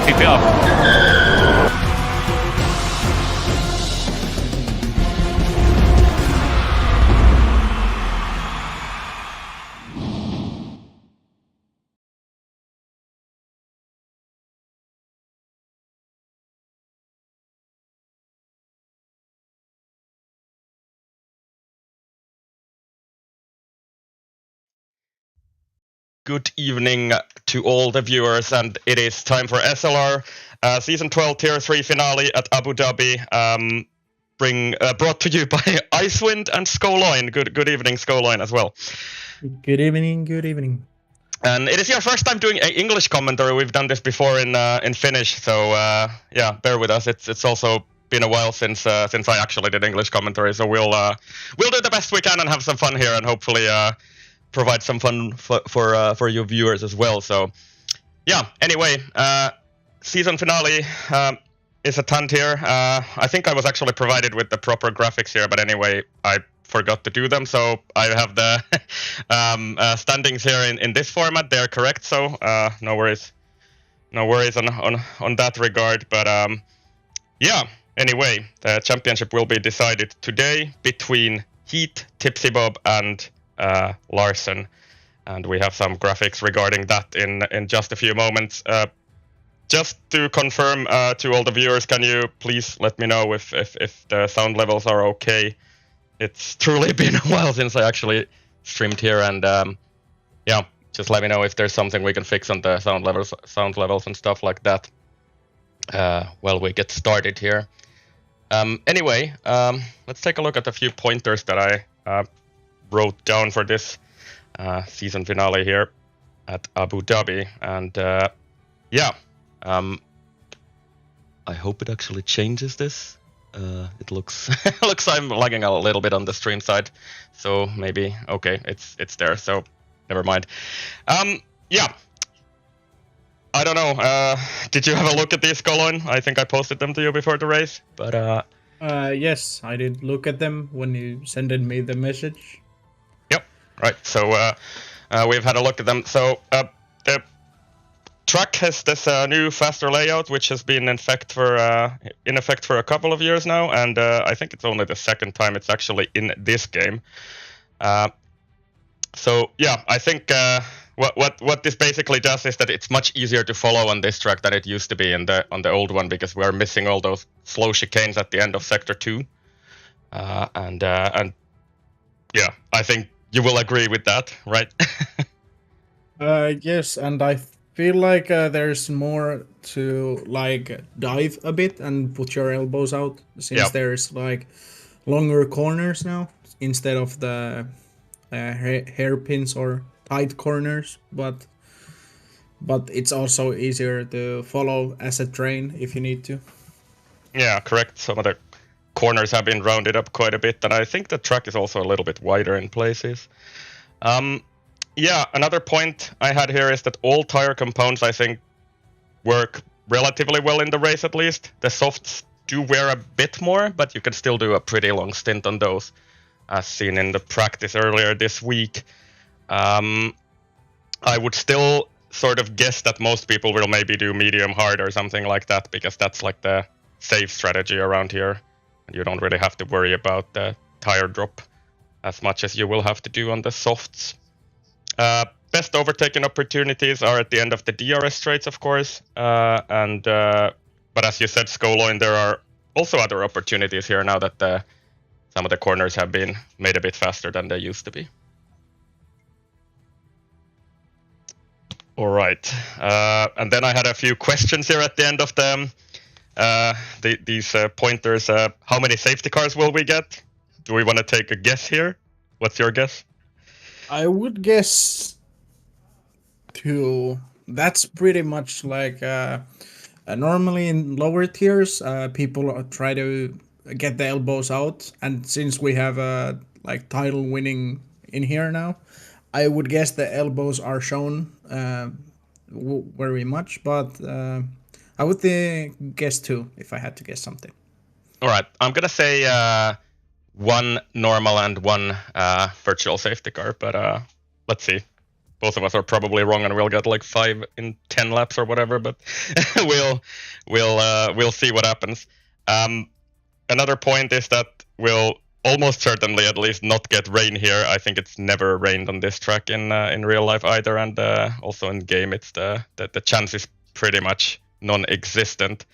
PP up. Good evening to all the viewers, and it is time for SLR Season 12 Tier 3 finale at Abu Dhabi. Brought to you by Icewind and Skoloin. Good evening, Skoloin, as well. Good evening, good evening. And it is your first time doing English commentary. We've done this before in Finnish, so yeah, bear with us. It's also been a while since I actually did English commentary, so we'll do the best we can and have some fun here, and hopefully provide some fun for your viewers as well. So yeah, anyway, season finale is a ton tier. I think I was actually provided with the proper graphics here, but anyway, I forgot to do them, so I have the standings here in this format. They're correct, so no worries on that regard. But yeah, anyway, the championship will be decided today between Heat, Tipsy Bob, and Larson, and we have some graphics regarding that in just a few moments. Just to confirm to all the viewers, can you please let me know if the sound levels are okay? It's truly been a while since I actually streamed here, and yeah, just let me know if there's something we can fix on the sound levels and stuff like that while we get started here. Anyway, let's take a look at a few pointers that I wrote down for this season finale here at Abu Dhabi, and yeah, I hope it actually changes this. It looks I'm lagging a little bit on the stream side, so maybe okay, it's there, so never mind. Yeah, I don't know. Did you have a look at these, Colin? I think I posted them to you before the race, but yes, I did look at them when you sent me the message. Yep, right. So we've had a look at them. So the track has this new faster layout, which has been in effect for a couple of years now, and I think it's only the second time it's actually in this game. So yeah, I think what this basically does is that it's much easier to follow on this track than it used to be on the old one, because we're missing all those slow chicanes at the end of Sector 2, and yeah, I think you will agree with that, right? Yes, and I feel like there's more to like dive a bit and put your elbows out, since there's like longer corners now instead of the hairpins or tight corners, but it's also easier to follow as a train if you need to. Yeah, correct. Some of the corners have been rounded up quite a bit, and I think the track is also a little bit wider in places. Yeah, another point I had here is that all tire compounds, I think, work relatively well in the race, at least. The softs do wear a bit more, but you can still do a pretty long stint on those, as seen in the practice earlier this week. I would still sort of guess that most people will maybe do medium hard or something like that, because that's like the safe strategy around here. You don't really have to worry about the tire drop as much as you will have to do on the softs. Best overtaking opportunities are at the end of the DRS straights, of course, but as you said, Skoloin, there are also other opportunities here now that some of the corners have been made a bit faster than they used to be. All right, and then I had a few questions here at the end of these pointers. How many safety cars will we get? Do we want to take a guess here? What's your guess? I would guess 2. That's pretty much like normally in lower tiers, people try to get the elbows out, and since we have like title winning in here now, I would guess the elbows are shown very much, but I would guess 2 if I had to guess something. All right, I'm gonna say 1 normal and 1 virtual safety car, but let's see both of us are probably wrong, and we'll get like 5 in 10 laps or whatever. But we'll see what happens. Another point is that we'll almost certainly at least not get rain here. I think it's never rained on this track in real life either, and also in game, it's the chance is pretty much non-existent.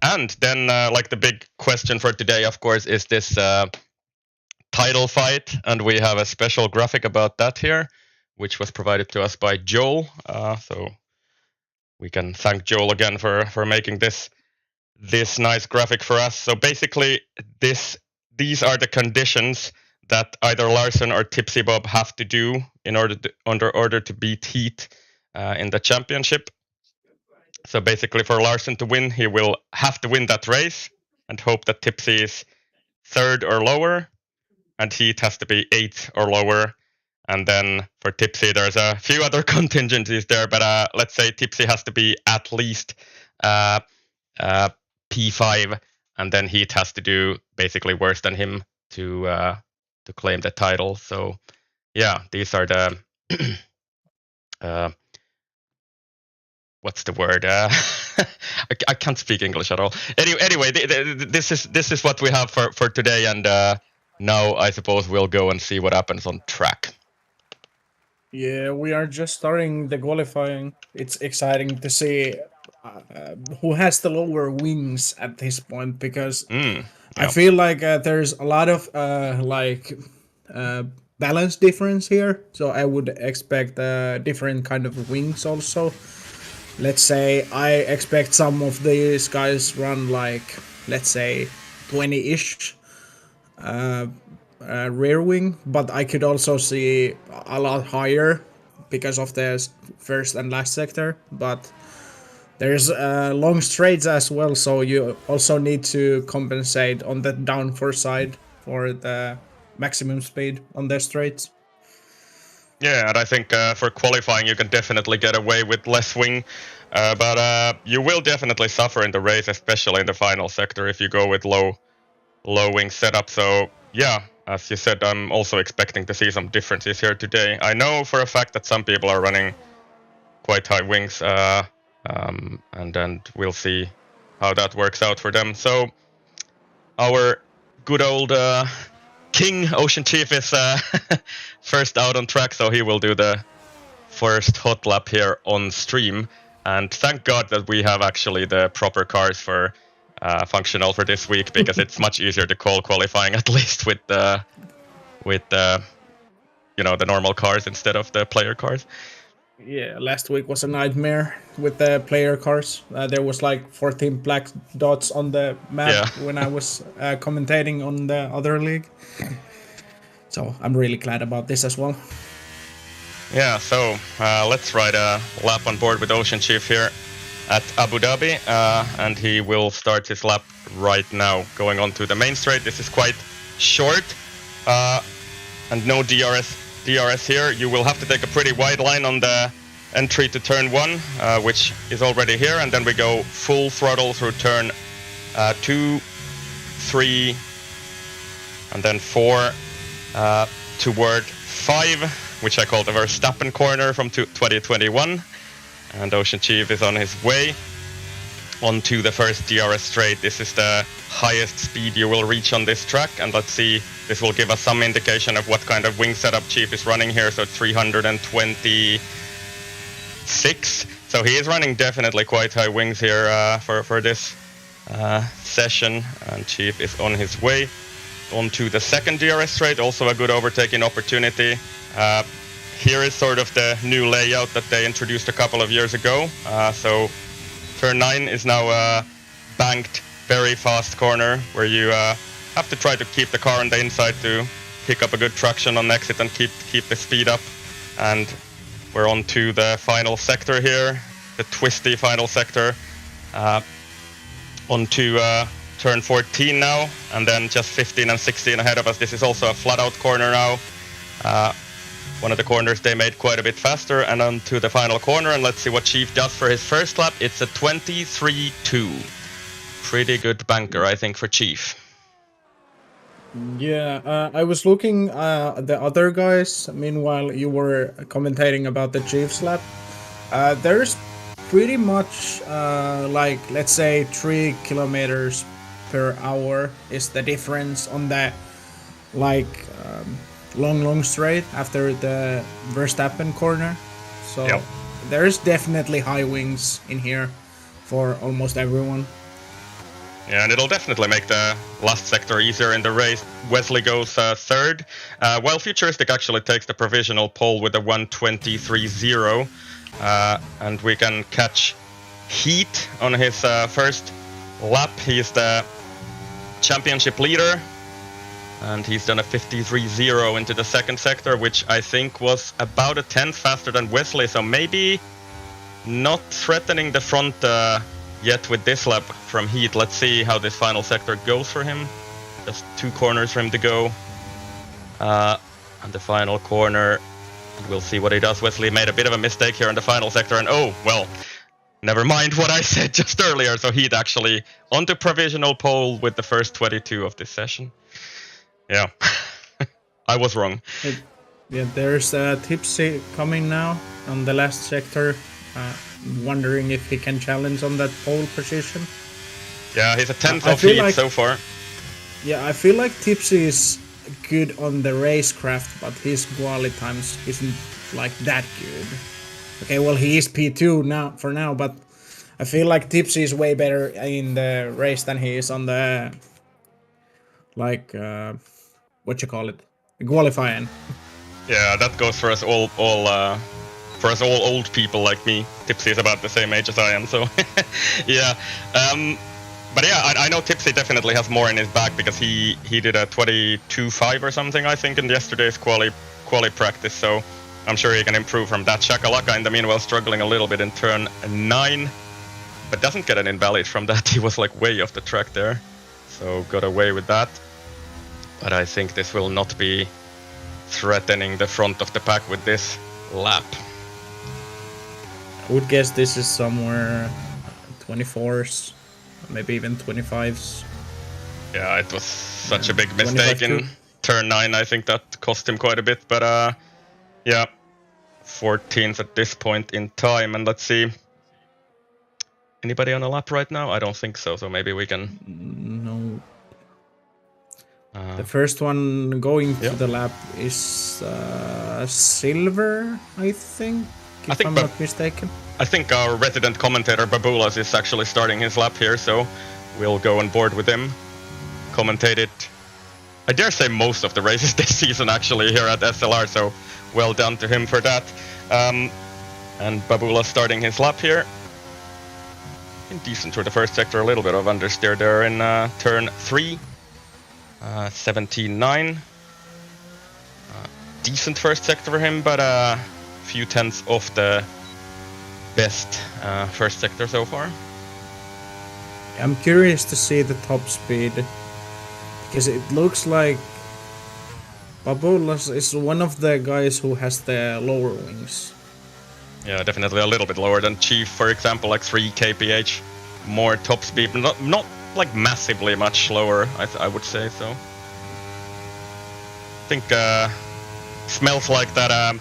And then like the big question for today, of course, is this title fight, and we have a special graphic about that here, which was provided to us by Joel. So we can thank Joel again for making this nice graphic for us. So basically, these are the conditions that either Larson or Tipsy Bob have to do in order to beat Heat in the championship. So basically, for Larson to win, he will have to win that race and hope that Tipsy is 3rd or lower, and Heat has to be 8th or lower. And then for Tipsy, there's a few other contingencies there, but let's say Tipsy has to be at least P5, and then Heat has to do basically worse than him to claim the title. So yeah, these are the what's the word? I can't speak English at all. Anyway, this is what we have for today, and now I suppose we'll go and see what happens on track. Yeah, we are just starting the qualifying. It's exciting to see who has the lower wings at this point, because I feel like there's a lot of balance difference here. So I would expect different kind of wings also. Let's say I expect some of these guys run like, let's say, 20-ish rear wing, but I could also see a lot higher because of the first and last sector. But there's long straights as well, so you also need to compensate on the downforce side for the maximum speed on the straights. Yeah, and I think for qualifying you can definitely get away with less wing, but you will definitely suffer in the race, especially in the final sector, if you go with low wing setup. So yeah, as you said, I'm also expecting to see some differences here today. I know for a fact that some people are running quite high wings, and then we'll see how that works out for them. So our good old King Ocean Chief is first out on track, so he will do the first hot lap here on stream. And thank God that we have actually the proper cars for functional for this week, because it's much easier to call qualifying, at least with the the normal cars instead of the player cars. Yeah, last week was a nightmare with the player cars. There was like 14 black dots on the map when I was commentating on the other league. So I'm really glad about this as well. Yeah, so let's ride a lap on board with Ocean Chief here at Abu Dhabi, and he will start his lap right now, going on to the main straight. This is quite short, and no DRS here. You will have to take a pretty wide line on the entry to turn 1, which is already here, and then we go full throttle through turn 2, 3, and then 4 toward 5, which I call the Verstappen corner from 2021. And Ocean Chief is on his way onto the first DRS straight. This is the highest speed you will reach on this track, and let's see, this will give us some indication of what kind of wing setup Chief is running here. So 326. So he is running definitely quite high wings here for this session, and Chief is on his way onto the second DRS straight. Also a good overtaking opportunity. Here is sort of the new layout that they introduced a couple of years ago. So turn 9 is now a banked, very fast corner where you have to try to keep the car on the inside to pick up a good traction on exit and keep the speed up. And we're on to the final sector here, the twisty final sector. Onto turn 14 now, and then just 15 and 16 ahead of us. This is also a flat-out corner now. One of the corners they made quite a bit faster, and on to the final corner, and let's see what Chief does for his first lap. It's a 23.2. Pretty good banker, I think, for Chief. Yeah, I was looking at the other guys. Meanwhile, you were commentating about the Chiefs lap. There's pretty much like let's say 3 kilometers per hour is the difference on that like long straight after the Verstappen corner. So Yep. there's definitely high wings in here for almost everyone. Yeah, and it'll definitely make the last sector easier in the race. Wesley goes third, while Futuristic actually takes the provisional pole with a 1:23.0, and we can catch Heat on his first lap. He's the championship leader, and he's done a 53.0 into the second sector, which I think was about a tenth faster than Wesley, so maybe not threatening the front yet with this lap from Heat. Let's see how this final sector goes for him. Just 2 corners for him to go. And the final corner, we'll see what he does. Wesley made a bit of a mistake here in the final sector, and oh, well, never mind what I said just earlier. So Heat actually onto provisional pole with the first 22 of this session. Yeah, I was wrong. Yeah, there's Tipsy coming now on the last sector. Wondering if he can challenge on that pole position. Yeah, he's a 10th I of feel Heat like- so far. Yeah, I feel like Tipsy is good on the racecraft, but his quality times isn't like that good. Okay, well he is P2 now for now, but I feel like Tipsy is way better in the race than he is on the like what you call it, qualifying. Yeah, that goes for us all for us all old people like me. Tipsy is about the same age as I am, so yeah. But yeah, I know Tipsy definitely has more in his bag because he did a 22.5 or something, I think, in yesterday's quali practice, so I'm sure he can improve from that. Shakalaka, in the meanwhile, struggling a little bit in turn 9, but doesn't get an invalid from that. He was like way off the track there, so got away with that. But I think this will not be threatening the front of the pack with this lap. I would guess this is somewhere 24s, maybe even 25s. Yeah, it was such a big mistake 25 in turn 9. I think that cost him quite a bit, but yeah, 14th at this point in time. And let's see, anybody on a lap right now? I don't think so, so maybe we can... No. The first one going to yeah. the lap is Silver, I think, if I'm not mistaken. I think our resident commentator Babulas is actually starting his lap here, so we'll go on board with him. Commentated, I dare say, most of the races this season actually here at SLR, so well done to him for that. And Babulas starting his lap here. Decent through the first sector, a little bit of understeer there in turn 3. 17.9. Decent first sector for him, but a few tenths off the best first sector so far. I'm curious to see the top speed, because it looks like Babulas is one of the guys who has the lower wings. Yeah, definitely a little bit lower than Chief, for example, like 3 kph more top speed, not like massively much slower, I would say so. I think smells like that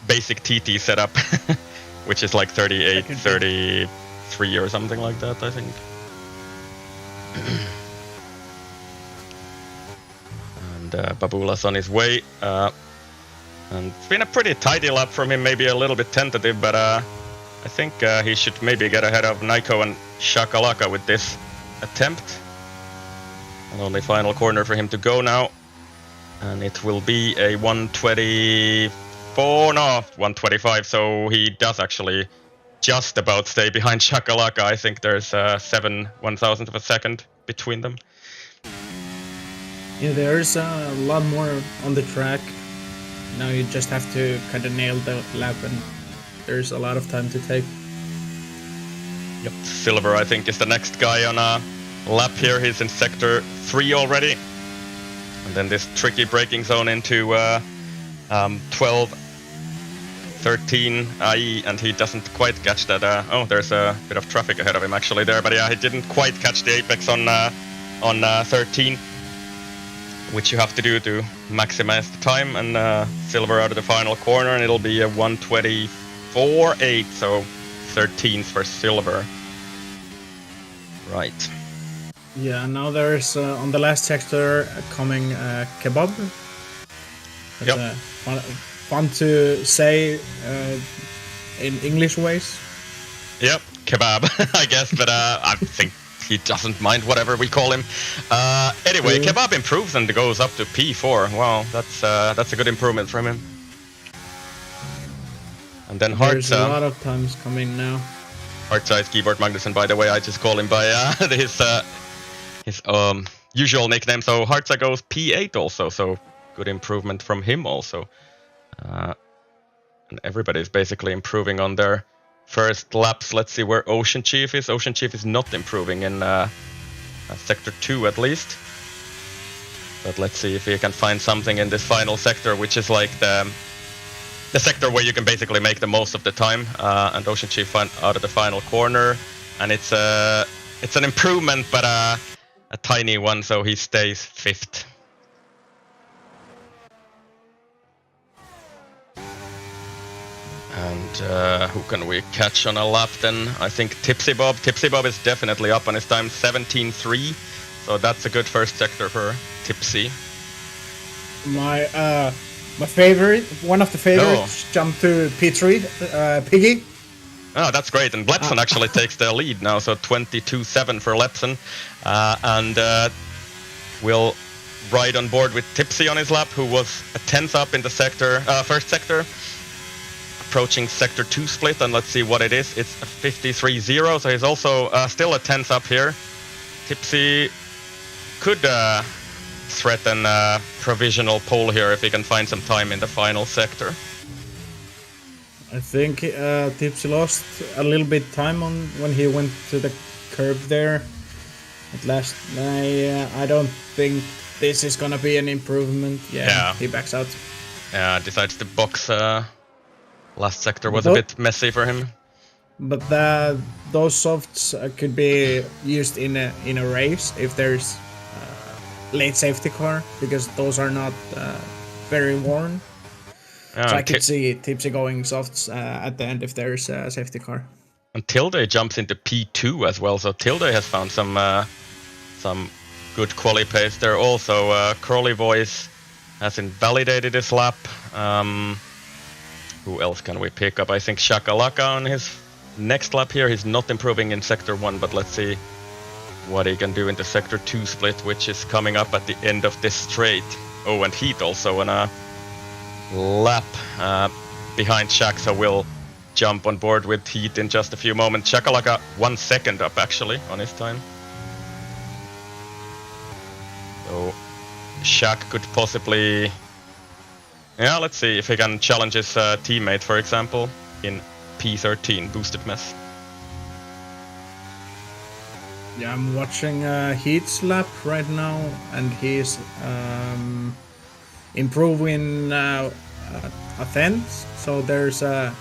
basic TT setup, which is like 38, 33 or something like that, I think. And Babulas on his way. And it's been a pretty tidy lap from him, maybe a little bit tentative, but I think he should maybe get ahead of Naiko and Shakalaka with this attempt. And only final corner for him to go now. And it will be a 125, so he does actually just about stay behind Shakalaka. I think there's 7 1,000th of a second between them. Yeah, there's a lot more on the track. Now you just have to kind of nail the lap, and there's a lot of time to take. Yep, Silver, I think, is the next guy on a lap here. He's in sector 3 already. And then this tricky braking zone into 12, 13 IE, and he doesn't quite catch that. Oh, there's a bit of traffic ahead of him actually there, but yeah, he didn't quite catch the apex on 13. which you have to do to maximize the time, and silver out of the final corner, and it'll be a 1:24.8, so 13th for silver. Right. Yeah, now there's on the last sector coming kebab. That's, Yep. fun to say in English ways. Yep, kebab, I guess, but I think he doesn't mind whatever we call him. Anyway, kebab improves and goes up to P4. Wow, that's a good improvement from him. And then There's Hartza. a lot of times coming now. Hartza is Keyboard Magnussen, by the way. I just call him by his usual nickname. So Hartza goes P8 also, so good improvement from him also. And everybody's basically improving on their first laps. Let's see where Ocean Chief is. Ocean Chief is not improving in sector 2 at least. But let's see if he can find something in this final sector, which is like the sector where you can basically make the most of the time. And Ocean Chief found out of the final corner, and it's an improvement, but a tiny one, so he stays 5th. And who can we catch on a lap then? I think Tipsy Bob. Tipsy Bob is definitely up on his time, 17.3. So that's a good first sector for Tipsy. My favorite, one of the favorites, jumped to P3, Piggy. Oh, that's great. And Lepson actually takes the lead now, so 22.7 for Lepson. And we'll ride on board with Tipsy on his lap, who was a 10th up in the sector, first sector. Approaching sector 2 split, and let's see what it is. It's a 53.0, so he's also still a 10th up here. Tipsy could threaten a provisional pole here if he can find some time in the final sector. I think Tipsy lost a little bit time on when he went to the curb there. At last, I don't think this is gonna be an improvement. Yeah. He backs out. Yeah, decides to box. Last sector was a bit messy for him. But those softs could be used in a race if there's late safety car, because those are not very worn. So I could see Tipsy going softs at the end if there's a safety car. And Tilde jumps into P2 as well, so Tilde has found some good quali pace there also. Crowley Voice has invalidated his lap. Who else can we pick up? I think Shakalaka on his next lap here. He's not improving in sector 1, but let's see what he can do in the sector 2 split, which is coming up at the end of this straight. Oh, and Heat also on a lap behind Shak, so we'll jump on board with Heat in just a few moments. Shakalaka 1 second up actually on his time. So Shak could possibly... Yeah, let's see if he can challenge his teammate, for example, in P13, Boosted Mess. Yeah, I'm watching Heat's lap right now, and he's improving a 10th, so there's a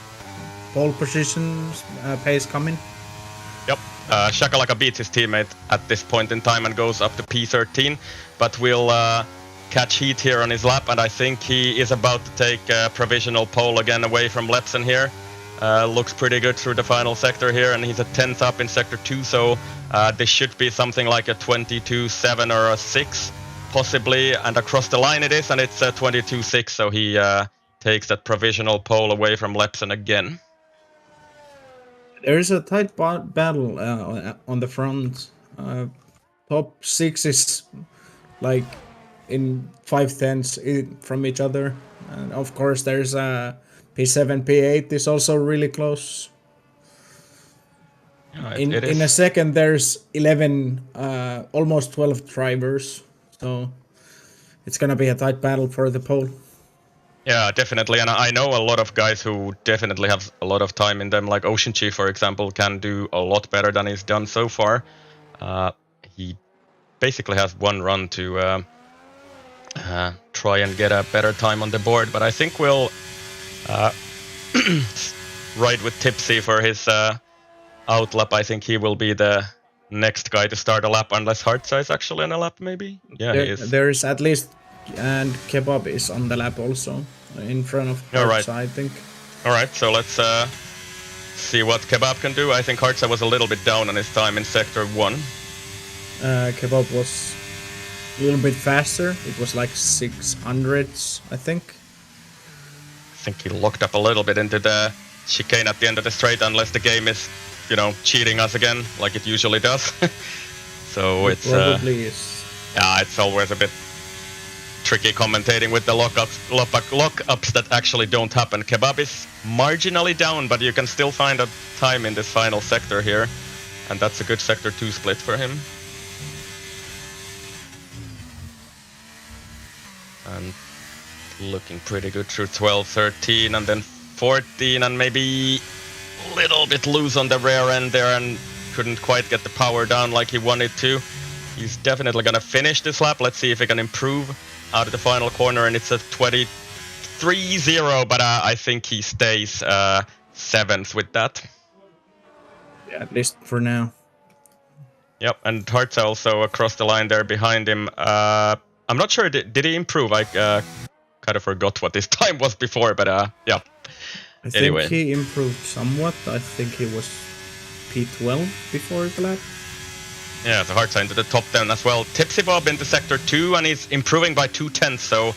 pole position pace coming. Yep, Shakalaka beats his teammate at this point in time and goes up to P13, but we'll catch Heat here on his lap, and I think he is about to take a provisional pole again away from Lepson here. Looks pretty good through the final sector here, and he's a 10th up in sector 2, so this should be something like a 22.7 or a 6 possibly, and across the line it is, and it's a 22.6, so he takes that provisional pole away from Lepson again. There's a tight battle on the front. Top 6 is like in 5/10 from each other, and of course there's P7, P8 is also really close. In a second there's 11, almost 12 drivers, so it's gonna be a tight battle for the pole. Yeah, definitely, and I know a lot of guys who definitely have a lot of time in them, like Ocean Chief, for example, can do a lot better than he's done so far. He basically has one run to try and get a better time on the board, but I think we'll ride with Tipsy for his outlap. I think he will be the next guy to start a lap, unless Hartza is actually on a lap, maybe? Yeah, he is. There's at least, and Kebab is on the lap also, in front of All right. Hartza, I think. Alright, so let's see what Kebab can do. I think Hartza was a little bit down on his time in Sector 1. Kebab was a little bit faster. It was like 600s, I think. I think he locked up a little bit into the chicane at the end of the straight, unless the game is, you know, cheating us again, like it usually does. So It it's probably is. yeah, it's always a bit tricky commentating with the lockups that actually don't happen. Kebab is marginally down, but you can still find a time in this final sector here, and that's a good Sector 2 split for him. And looking pretty good through 12, 13, and then 14, and maybe a little bit loose on the rear end there, and couldn't quite get the power down like he wanted to. He's definitely gonna finish this lap. Let's see if he can improve out of the final corner, and it's a 23-0, but I think he stays 7th with that. Yeah, at least for now. Yep, and Hartza also across the line there behind him. I'm not sure, did he improve? I kind of forgot what his time was before, but yeah. I Anyway. think he improved somewhat. I think he was P12 before the lap. Yeah, so Hartza into the top 10 as well. Tipsy Bob into Sector 2, and he's improving by 2/10, so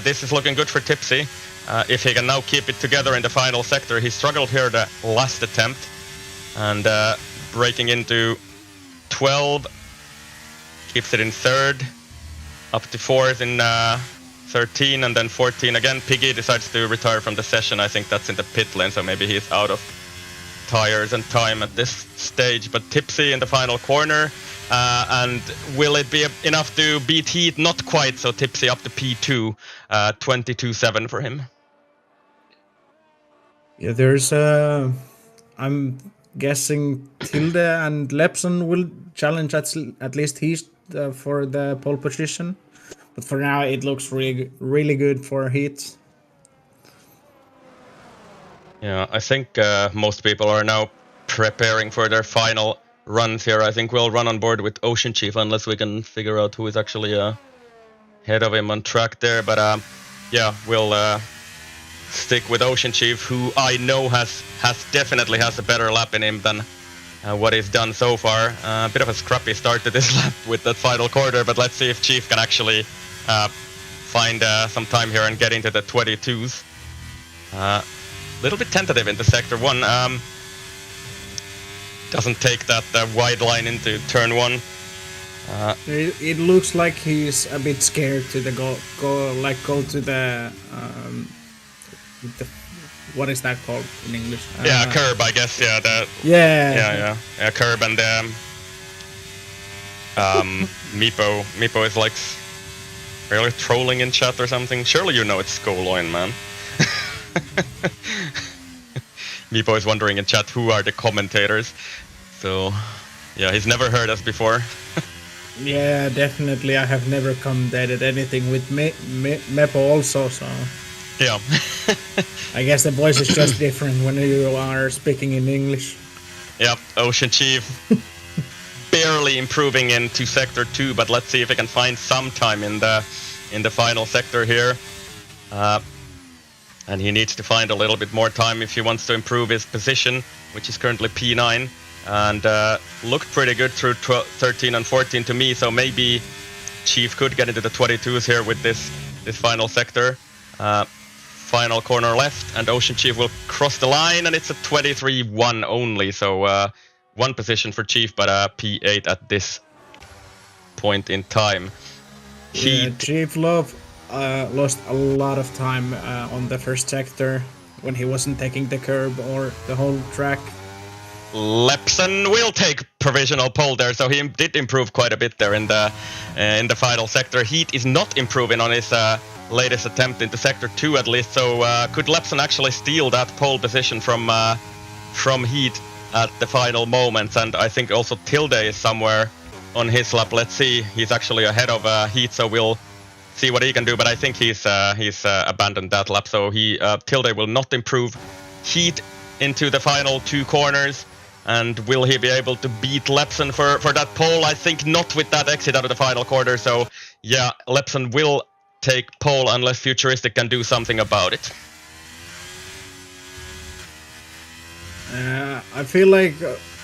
this is looking good for Tipsy. If he can now keep it together in the final sector. He struggled here the last attempt, and breaking into 12, keeps it in 3rd, up to 4th in 13, and then 14 again. Piggy decides to retire from the session. I think that's in the pit lane, so maybe he's out of tires and time at this stage. But Tipsy in the final corner, and will it be enough to beat Heat? Not quite, so Tipsy up to P2, 22-7 for him. Yeah, there's I'm guessing Tilde and Lepson will challenge at least Heat for the pole position. But for now, it looks really good for Heat. Yeah, I think most people are now preparing for their final runs here. I think we'll run on board with Ocean Chief unless we can figure out who is actually ahead of him on track there. But yeah, we'll stick with Ocean Chief, who I know definitely has a better lap in him than what he's done so far. A bit of a scrappy start to this lap with that final quarter, but let's see if Chief can actually find some time here and get into the 22s. Little bit tentative into Sector 1. Doesn't take that wide line into Turn 1. It looks like he's a bit scared to go to the what is that called in English? Yeah, curb, I guess. Yeah, yeah, curb, and Meepo is like really trolling in chat or something. Surely you know it's Skoloin, man. Meepo is wondering in chat who are the commentators. So, yeah, he's never heard us before. Yeah, definitely. I have never commentated anything with Mepo also, so... Yeah. I guess the voice is just different when you are speaking in English. Yep, Ocean Chief barely improving into Sector 2, but let's see if he can find some time in the final sector here. And he needs to find a little bit more time if he wants to improve his position, which is currently P9. And looked pretty good through 13 and 14 to me, so maybe Chief could get into the 22s here with this final sector. Final corner left, and Ocean Chief will cross the line, and it's a 23-1 only, so one position for Chief, but P8 at this point in time. Yeah, Chief Love lost a lot of time on the first sector when he wasn't taking the curb or the whole track. Lepson will take provisional pole there, so he did improve quite a bit there in the final sector. Heat is not improving on his latest attempt into Sector 2 at least, so could Lepson actually steal that pole position from Heat at the final moments? And I think also Tilde is somewhere on his lap. Let's see, he's actually ahead of Heat, so we'll see what he can do, but I think he's abandoned that lap, so Tilde will not improve Heat into the final two corners. And will he be able to beat Lepson for that pole? I think not with that exit out of the final quarter. So yeah, Lepson will take pole unless Futuristic can do something about it. I feel like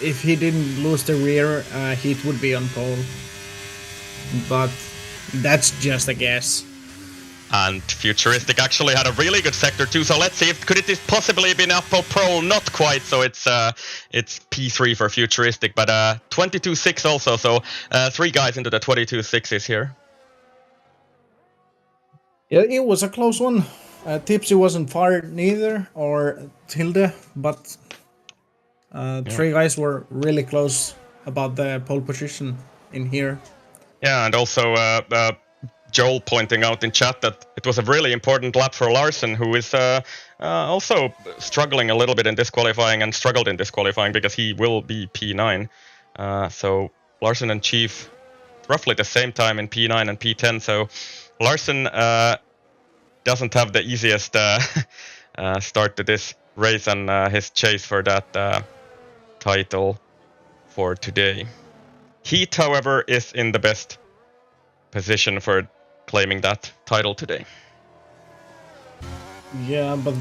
if he didn't lose the rear, Heat would be on pole. But that's just a guess. And Futuristic actually had a really good sector too, so let's see if could it possibly been up for pole. Not quite, so it's P3 for Futuristic, but 22-6 also, so 3 guys into the 22-6s here. Yeah, it was a close one. Tipsy wasn't far neither, or Tilde, but 3 guys were really close about the pole position in here. Yeah, and also Joel pointing out in chat that it was a really important lap for Larson, who is also struggling a little bit in disqualifying and struggled in disqualifying because he will be P9. So Larson and Chief roughly the same time in P9 and P10. So Larson doesn't have the easiest start to this race and his chase for that title for today. Heat, however, is in the best position for claiming that title today. Yeah, but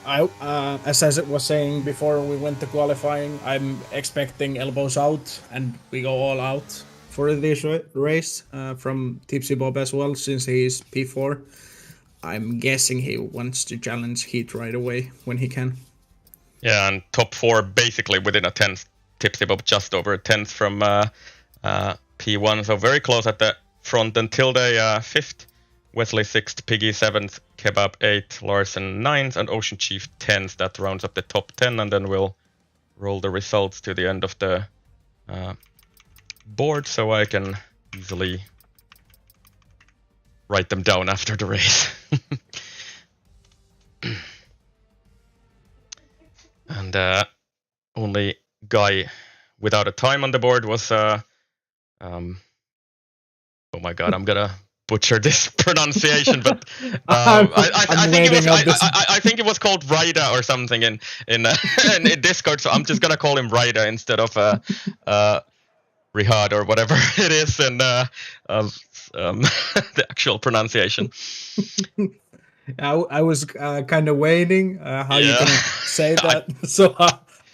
as I was saying before we went to qualifying, I'm expecting elbows out, and we go all out for this race from Tipsy Bob as well, since he is P4. I'm guessing he wants to challenge Heat right away when he can. Yeah, and top 4 basically within a 10th. Tipsy Bob just over a 10th from P1, so very close at the front. And Tilde 5th, Wesley 6th, Piggy 7th, Kebab 8th, Larson 9th, and Ocean Chief 10th. That rounds up the top 10, and then we'll roll the results to the end of the board, so I can easily write them down after the race. And only guy without a time on the board was oh my god, I'm gonna butcher this pronunciation, but I think it was called Raida or something in Discord, so I'm just gonna call him Raida instead of Rihad or whatever it is, and the actual pronunciation. I was kind of waiting how you're gonna say that, so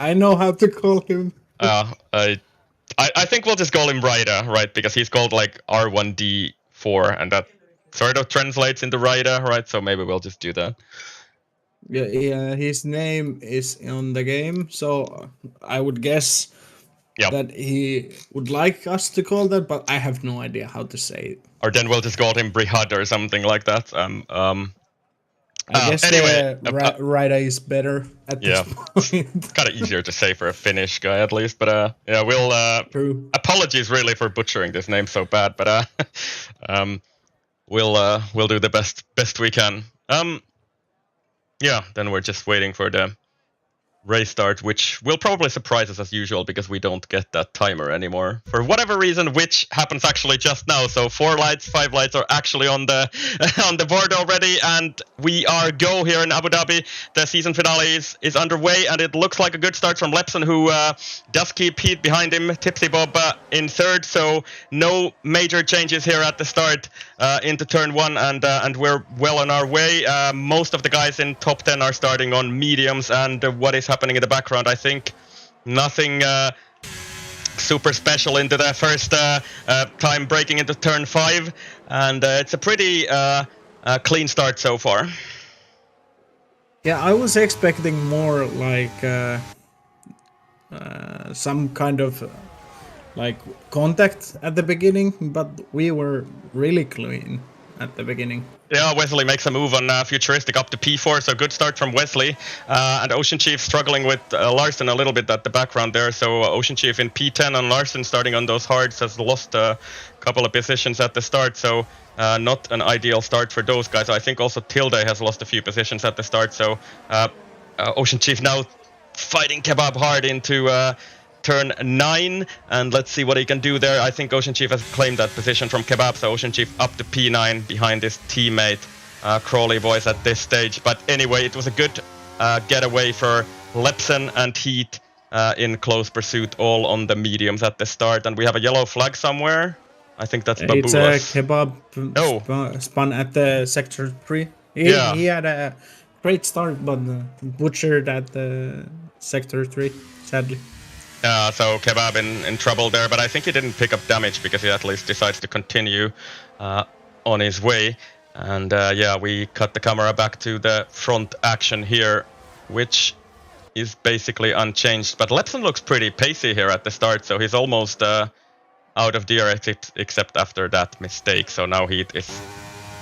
I know how to call him. I think we'll just call him Raida, right? Because he's called like R1D4, and that sort of translates into Raida, right? So maybe we'll just do that. Yeah, his name is on the game, so I would guess that he would like us to call that, but I have no idea how to say it. Or then we'll just call him Brihad or something like that. I guess anyway, Raida is better at this point. Kind of easier to say for a Finnish guy at least, but yeah, we'll True. Apologies really for butchering this name so bad, but we'll do the best we can. Yeah, then we're just waiting for the race start, which will probably surprise us as usual because we don't get that timer anymore for whatever reason, which happens actually just now. So 4 lights, 5 lights are actually on the board already, and we are go here in Abu Dhabi. The season finale is underway, and it looks like a good start from Lepson, who does keep Heat behind him. Tipsy Bob in 3rd, so no major changes here at the start into turn 1, and we're well on our way. Most of the guys in top 10 are starting on mediums, and what is happening in the background, I think nothing super special into the first time breaking into turn 5, and it's a pretty clean start so far. Yeah, I was expecting more like some kind of like contact at the beginning, but we were really clean at the beginning. Yeah, Wesley makes a move on Futuristic up to P4, so good start from Wesley. And Ocean Chief struggling with Larson a little bit at the background there, so Ocean Chief in P10 and Larson starting on those hards has lost a couple of positions at the start, so not an ideal start for those guys. I think also Tilde has lost a few positions at the start, so Ocean Chief now fighting Kebab hard into turn 9, and let's see what he can do there. I think Ocean Chief has claimed that position from Kebab, so Ocean Chief up to P9 behind his teammate Crawley Boys at this stage. But anyway, it was a good getaway for Lepson and Heat in close pursuit, all on the mediums at the start. And we have a yellow flag somewhere. I think that's It's Babulas. Kebab spun at the sector 3. He had a great start, but butchered at the sector 3, sadly. So Kebab in trouble there, but I think he didn't pick up damage because he at least decides to continue on his way. And yeah, we cut the camera back to the front action here, which is basically unchanged. But Lepson looks pretty pacey here at the start, so he's almost out of DRS except after that mistake. So now Heat is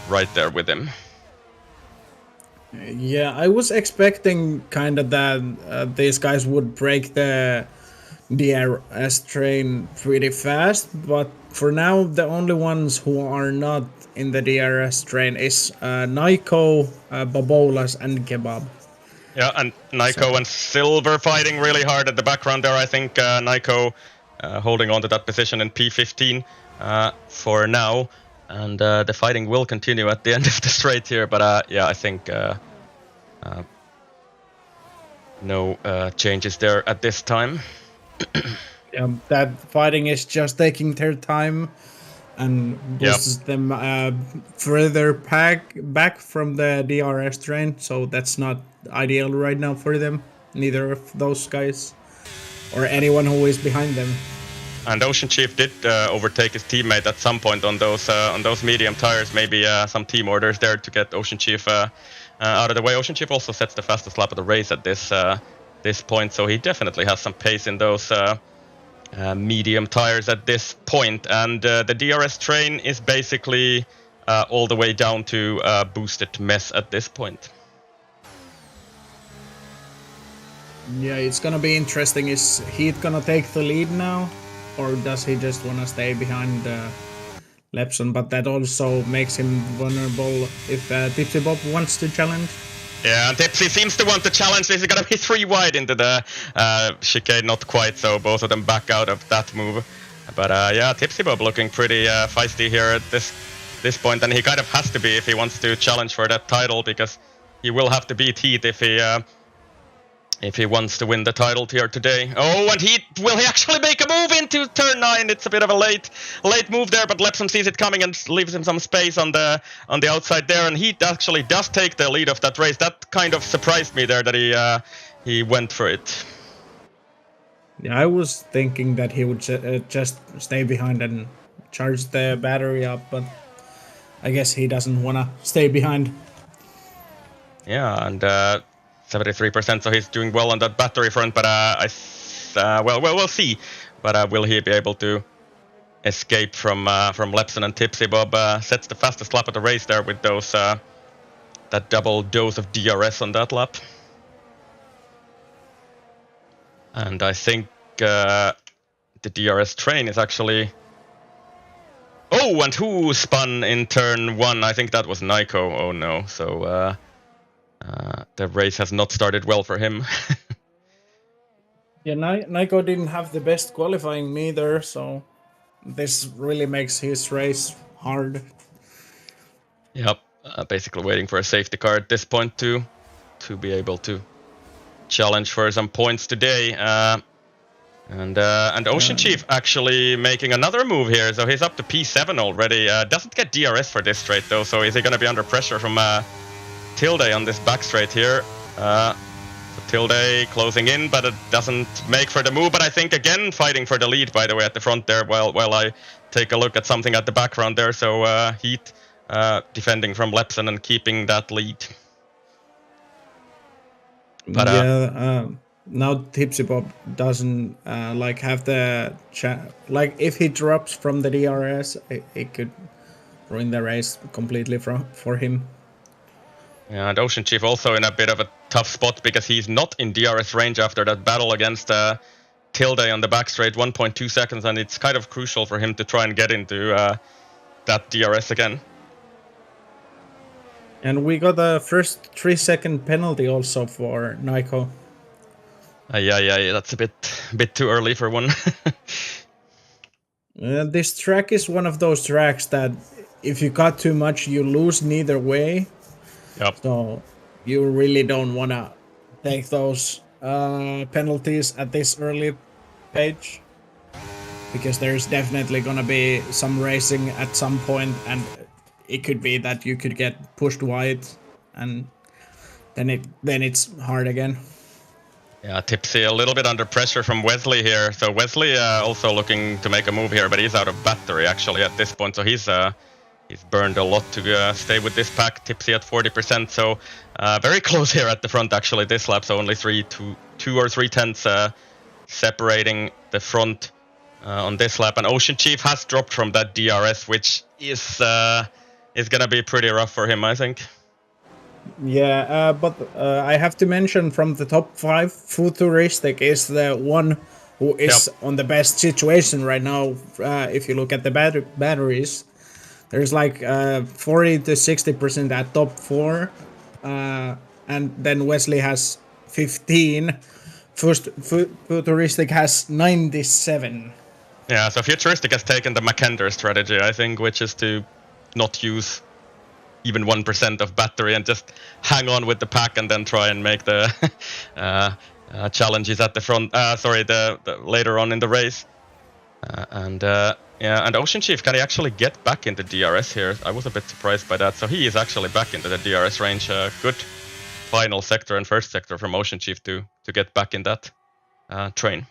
right there with him. Yeah, I was expecting kind of that these guys would break the DRS train pretty fast, but for now the only ones who are not in the DRS train is Naiko, Babolas, and Kebab. Yeah, and Naiko and Silver fighting really hard at the background there. I think Naiko holding on to that position in P15 for now, and the fighting will continue at the end of the straight here. But yeah, I think no changes there at this time. That fighting is just taking their time and pushes them further back from the DRS train, so that's not ideal right now for them, neither of those guys or anyone who is behind them. And Ocean Chief did overtake his teammate at some point on those medium tires. Maybe some team orders there to get Ocean Chief out of the way. Ocean Chief also sets the fastest lap of the race at this point, so he definitely has some pace in those medium tires at this point. And the DRS train is basically all the way down to boosted mess at this point. Yeah, it's gonna be interesting. Is Heat gonna take the lead now, or does he just wanna stay behind Lepson? But that also makes him vulnerable if Tipsy Bob wants to challenge. Yeah, and Tipsy seems to want to challenge. He's gonna be 3 wide into the chicane, not quite, so both of them back out of that move. But yeah, Tipsy Bob looking pretty feisty here at this point, and he kind of has to be if he wants to challenge for that title, because he will have to beat Heat if he wants to win the title here today. Oh, and will he actually make a move into turn 9? It's a bit of a late move there, but Lepson sees it coming and leaves him some space on the outside there, and he actually does take the lead of that race. That kind of surprised me there that he went for it. Yeah, I was thinking that he would just stay behind and charge the battery up, but I guess he doesn't want to stay behind. Yeah, and 73%, so he's doing well on that battery front, but well, we'll see. But will he be able to escape from Lepson and Tipsy Bob? Sets the fastest lap of the race there with those that double dose of DRS on that lap. And I think the DRS train is actually... Oh, and who spun in turn 1? I think that was Naiko. Oh no, so... the race has not started well for him. Yeah, Naiko didn't have the best qualifying either, so this really makes his race hard. Yep, basically waiting for a safety car at this point to be able to challenge for some points today. And Ocean Chief actually making another move here, so he's up to P7 already. Doesn't get DRS for this straight though, so is he going to be under pressure from Tilde on this back straight here? So Tilde closing in, but it doesn't make for the move. But I think again fighting for the lead, by the way, at the front there, while I take a look at something at the background there. So Heat defending from Lepson and keeping that lead. But now Tipsy Bob doesn't have the like if he drops from the DRS, it could ruin the race completely for him. Yeah, and Ocean Chief also in a bit of a tough spot because he's not in DRS range after that battle against Tilde on the back straight, 1.2 seconds, and it's kind of crucial for him to try and get into that DRS again. And we got the first 3-second penalty also for Naiko. Yeah, that's a bit too early for one. This track is one of those tracks that if you cut too much, you lose neither way. Yep. So you really don't want to take those penalties at this early page, because there's definitely gonna be some racing at some point, and it could be that you could get pushed wide, and then it's hard again. Yeah, Tipsy a little bit under pressure from Wesley here. So Wesley also looking to make a move here, but he's out of battery actually at this point. So he's burned a lot to stay with this pack. Tipsy at 40%. So very close here at the front actually this lap. So only 2 or 3 tenths separating the front on this lap. And Ocean Chief has dropped from that DRS, which is gonna be pretty rough for him, I think. Yeah, but I have to mention from the top 5, Futuristic is the one who is on the best situation right now. If you look at the batteries, there's like 40 to 60% at top 4, and then Wesley has 15. Futuristic has 97. Yeah, so Futuristic has taken the McKender strategy, I think, which is to not use even 1% of battery and just hang on with the pack and then try and make the challenges at the front. The later on in the race. And Ocean Chief, can he actually get back into DRS here? I was a bit surprised by that. So he is actually back into the DRS range. Good final sector and first sector from Ocean Chief to get back in that train.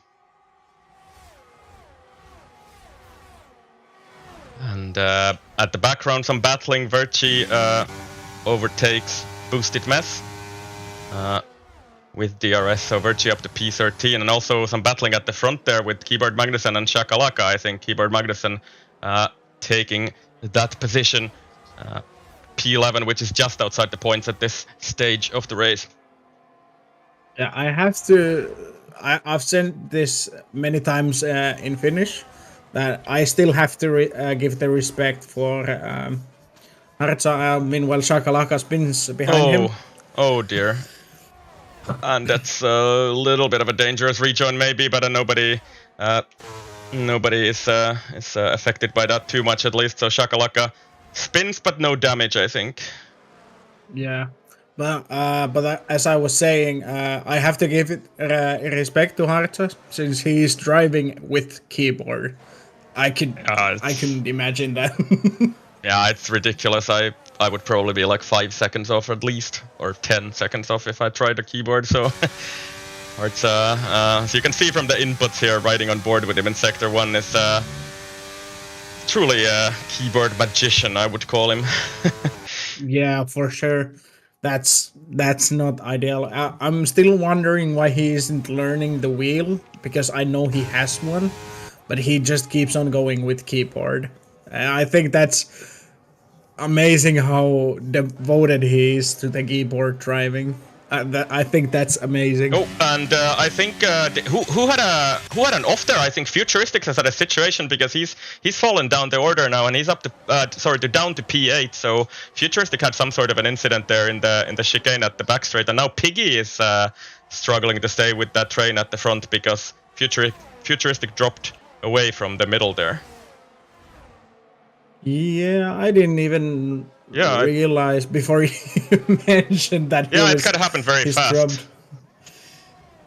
And at the background, some battling. Virtue overtakes Boosted Mess with DRS, so Virtue up to P13, and also some battling at the front there with Keyboard Magnussen and Shakalaka. I think Keyboard Magnussen taking that position, P11, which is just outside the points at this stage of the race. Yeah, I have to. I've said this many times in Finnish, that I still have to give the respect for Hartza. Meanwhile, Shakalaka spins behind him. Oh dear. And that's a little bit of a dangerous rejoin maybe, but nobody is affected by that too much at least. So Shakalaka spins, but no damage, I think. Yeah. But as I was saying, I have to give it respect to Hartza, since he is driving with keyboard. I couldn't imagine that. Yeah, it's ridiculous. I would probably be like 5 seconds off at least, or 10 seconds off if I tried the keyboard. So Hartza, so you can see from the inputs here, riding on board with him in Sector 1 is truly a keyboard magician, I would call him. Yeah, for sure. That's not ideal. I'm still wondering why he isn't learning the wheel, because I know he has one, but he just keeps on going with keyboard. I think that's amazing how devoted he is to the keyboard driving. I think that's amazing. Oh, and I think who had an off there? I think Futuristics has had a situation because he's fallen down the order now, and he's up to down to P8. So Futuristic had some sort of an incident there in the chicane at the back straight, and now Piggy is struggling to stay with that train at the front because Futuristic dropped away from the middle there. Yeah, I didn't even realize before you mentioned that. Yeah, it kind of happened very fast. Dropped.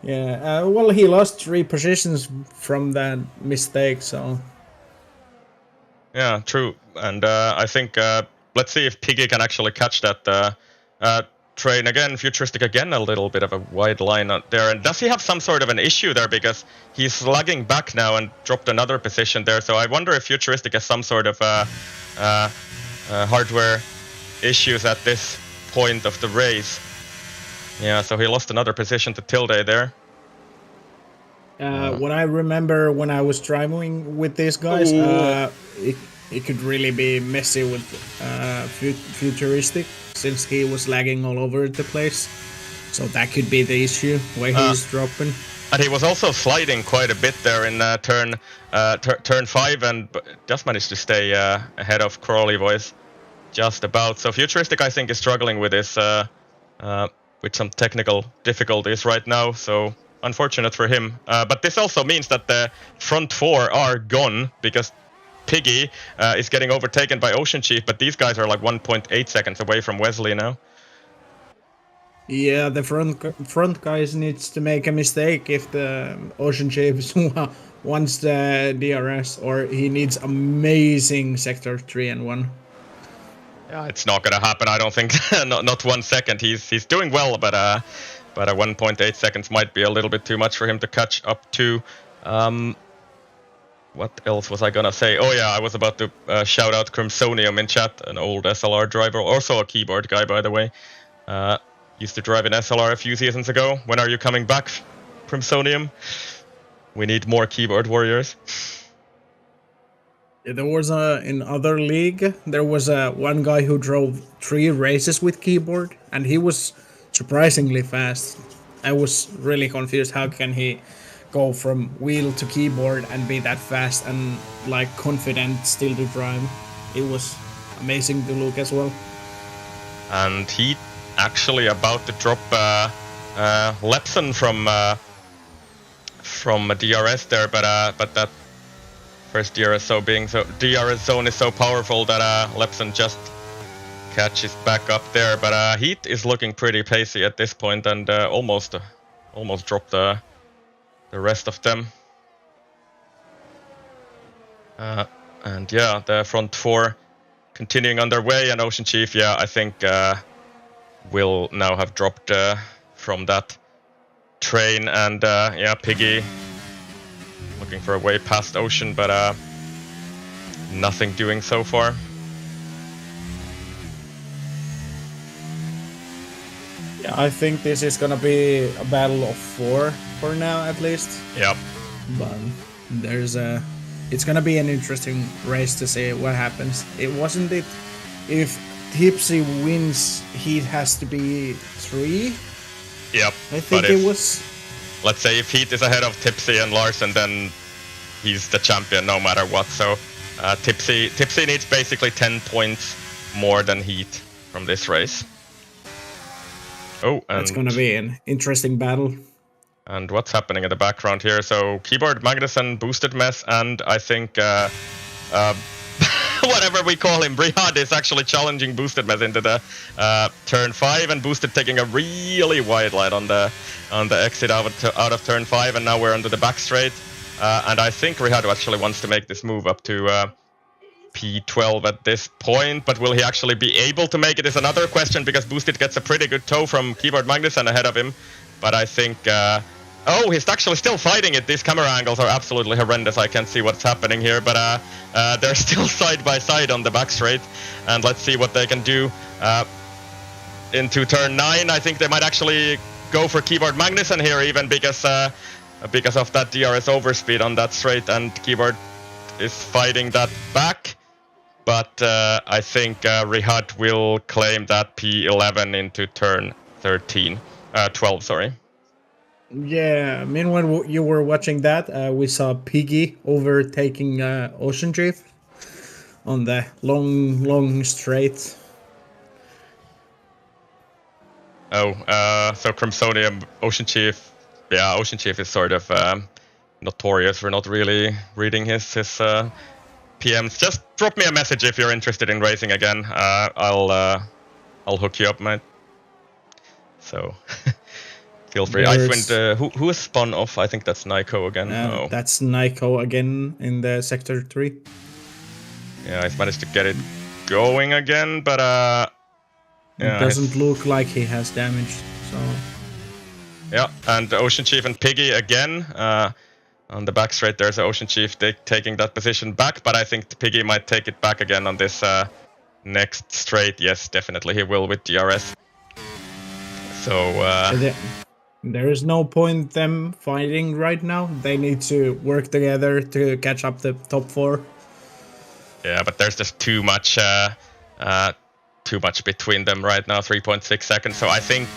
Yeah, well, he lost 3 positions from that mistake, so. Yeah, true. And I think let's see if Piggy can actually catch that train again. Futuristic again, a little bit of a wide line out there. And does he have some sort of an issue there, because he's lagging back now and dropped another position there? So I wonder if Futuristic has some sort of hardware issues at this point of the race. Yeah, so he lost another position to Tilde there. What I remember when I was driving with these guys, it could really be messy with Futuristic, since he was lagging all over the place. So that could be the issue, where he's dropping. And he was also sliding quite a bit there in turn 5, and just managed to stay ahead of Crawley Voice just about. So Futuristic, I think, is struggling with this, with some technical difficulties right now. So unfortunate for him. But this also means that the front 4 are gone, because Piggy is getting overtaken by Ocean Chief, but these guys are like 1.8 seconds away from Wesley now. Yeah, the front guys needs to make a mistake if the Ocean Chiefs wants the DRS, or he needs amazing sector 3 and 1. Yeah, it's not gonna happen. I don't think. Not 1 second. He's doing well, but 1.8 seconds might be a little bit too much for him to catch up to. What else was I gonna say? Oh yeah, I was about to shout out Crimsonium in chat, an old SLR driver, also a keyboard guy, by the way. Used to drive in SLR a few seasons ago. When are you coming back, Crimsonium? We need more keyboard warriors. There was in other league, there was one guy who drove 3 races with keyboard, and he was surprisingly fast. I was really confused. How can he go from wheel to keyboard and be that fast and like confident still to drive? It was amazing to look as well. And he actually about to drop Lepson from DRS there, but that first DRS zone is so powerful that Lepson just catches back up there. But Heat is looking pretty pacey at this point, and almost dropped the rest of them. And yeah, the front 4 continuing on their way, and Ocean Chief, yeah, I think will now have dropped from that train, and yeah, Piggy looking for a way past Ocean, but nothing doing so far. Yeah, I think this is gonna be a battle of 4 for now, at least. Yep. But it's gonna be an interesting race to see what happens. If Tipsy wins, he has to be 3. Yep. I think it was. Let's say if Heat is ahead of Tipsy and Larson, then he's the champion no matter what. So Tipsy needs basically 10 points more than Heat from this race. Oh, and That's gonna be an interesting battle. And what's happening in the background here? So Keyboard Magnussen, Boosted Mess, and I think whatever we call him, Rihad, is actually challenging Boosted Mess into the turn 5, and Boosted taking a really wide line on the exit out of turn 5, and now we're under the back straight. And I think Rihad actually wants to make this move up to P12 at this point, but will he actually be able to make it is another question, because Boosted gets a pretty good tow from Keyboard Magnussen ahead of him. But I think, oh, he's actually still fighting it. These camera angles are absolutely horrendous. I can't see what's happening here, but they're still side by side on the back straight. And let's see what they can do into turn 9. I think they might actually go for Keyboard Magnussen here, even because of that DRS overspeed on that straight, and Keyboard is fighting that back. But I think Rihad will claim that P11 into turn 12, sorry. Yeah, meanwhile you were watching that, we saw Piggy overtaking Ocean Chief on the long straight. Oh, so Crimsonium, Ocean Chief. Yeah, Ocean Chief is sort of notorious for not really reading his PMs. Just drop me a message if you're interested in racing again. I'll hook you up, mate. So feel free. Icewind, who is spun off? I think that's Nyko again. No. That's Nyko again in the sector 3. Yeah, he's managed to get it going again, but yeah, it doesn't look like he has damage. So yeah, and Ocean Chief and Piggy again on the back straight. There's Ocean Chief taking that position back, but I think Piggy might take it back again on this next straight. Yes, definitely he will with DRS. So there is no point them fighting right now. They need to work together to catch up the top 4. Yeah, but there's just too much between them right now. 3.6 seconds. So I think,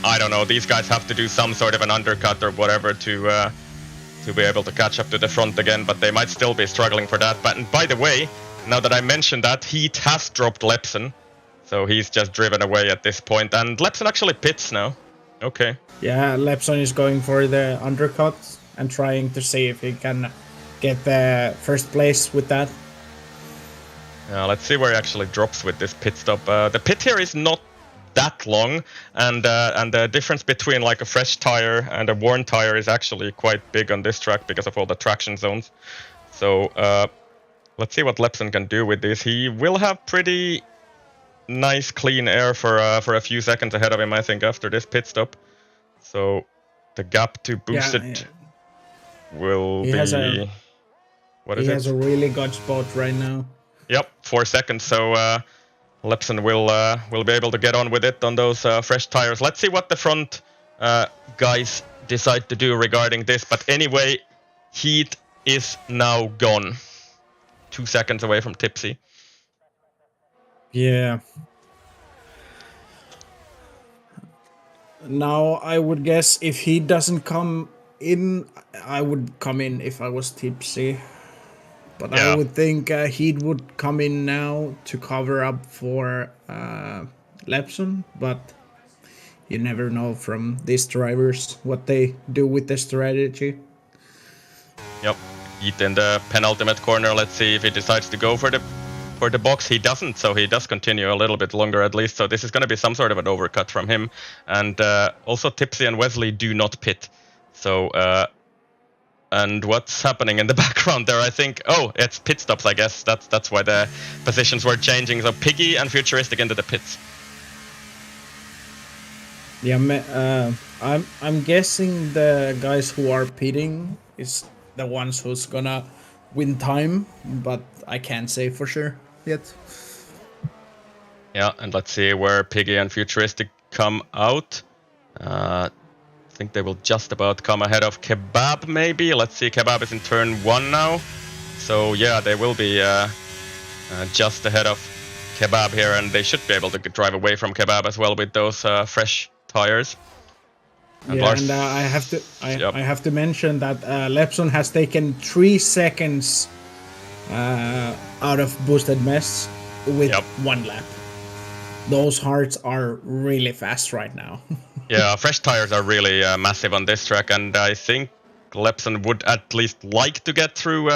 I don't know, these guys have to do some sort of an undercut or whatever to be able to catch up to the front again. But they might still be struggling for that. But by the way, now that I mentioned that, Heat has dropped Lepson. So he's just driven away at this point, and Lepson actually pits now. Okay. Yeah, Lepson is going for the undercut and trying to see if he can get the first place with that. Let's see where he actually drops with this pit stop. The pit here is not that long, and the difference between like a fresh tire and a worn tire is actually quite big on this track because of all the traction zones. So let's see what Lepson can do with this. He will have pretty nice clean air for a few seconds ahead of him, I think, after this pit stop. So the gap to Boosted will be... What is it? He has a really good spot right now. Yep, 4 seconds. So Lepson will be able to get on with it on those fresh tires. Let's see what the front guys decide to do regarding this. But anyway, heat is now gone. 2 seconds away from Tipsy. Yeah. Now I would guess if he doesn't come in, I would come in if I was Tipsy. But I would think he would come in now to cover up for Lepson. But you never know from these drivers what they do with the strategy. Yep. Heat in the penultimate corner. Let's see if he decides to go for the box. He doesn't, so he does continue a little bit longer at least. So this is going to be some sort of an overcut from him. And also Tipsy and Wesley do not pit. So and what's happening in the background there? I think it's pit stops. I guess that's why the positions were changing. So Piggy and Futuristic into the pits. Yeah, I'm guessing the guys who are pitting is the ones who's gonna win time, but I can't say for sure yet. Yeah, and let's see where Piggy and Futuristic come out. I think they will just about come ahead of Kebab, maybe. Let's see, Kebab is in turn 1 now. So yeah, they will be just ahead of Kebab here, and they should be able to drive away from Kebab as well with those fresh tires. And I have to mention that Lepson has taken 3 seconds out of Boosted Mess with 1 lap. Those hearts are really fast right now. Yeah, fresh tires are really massive on this track, and I think Lepson would at least like to get through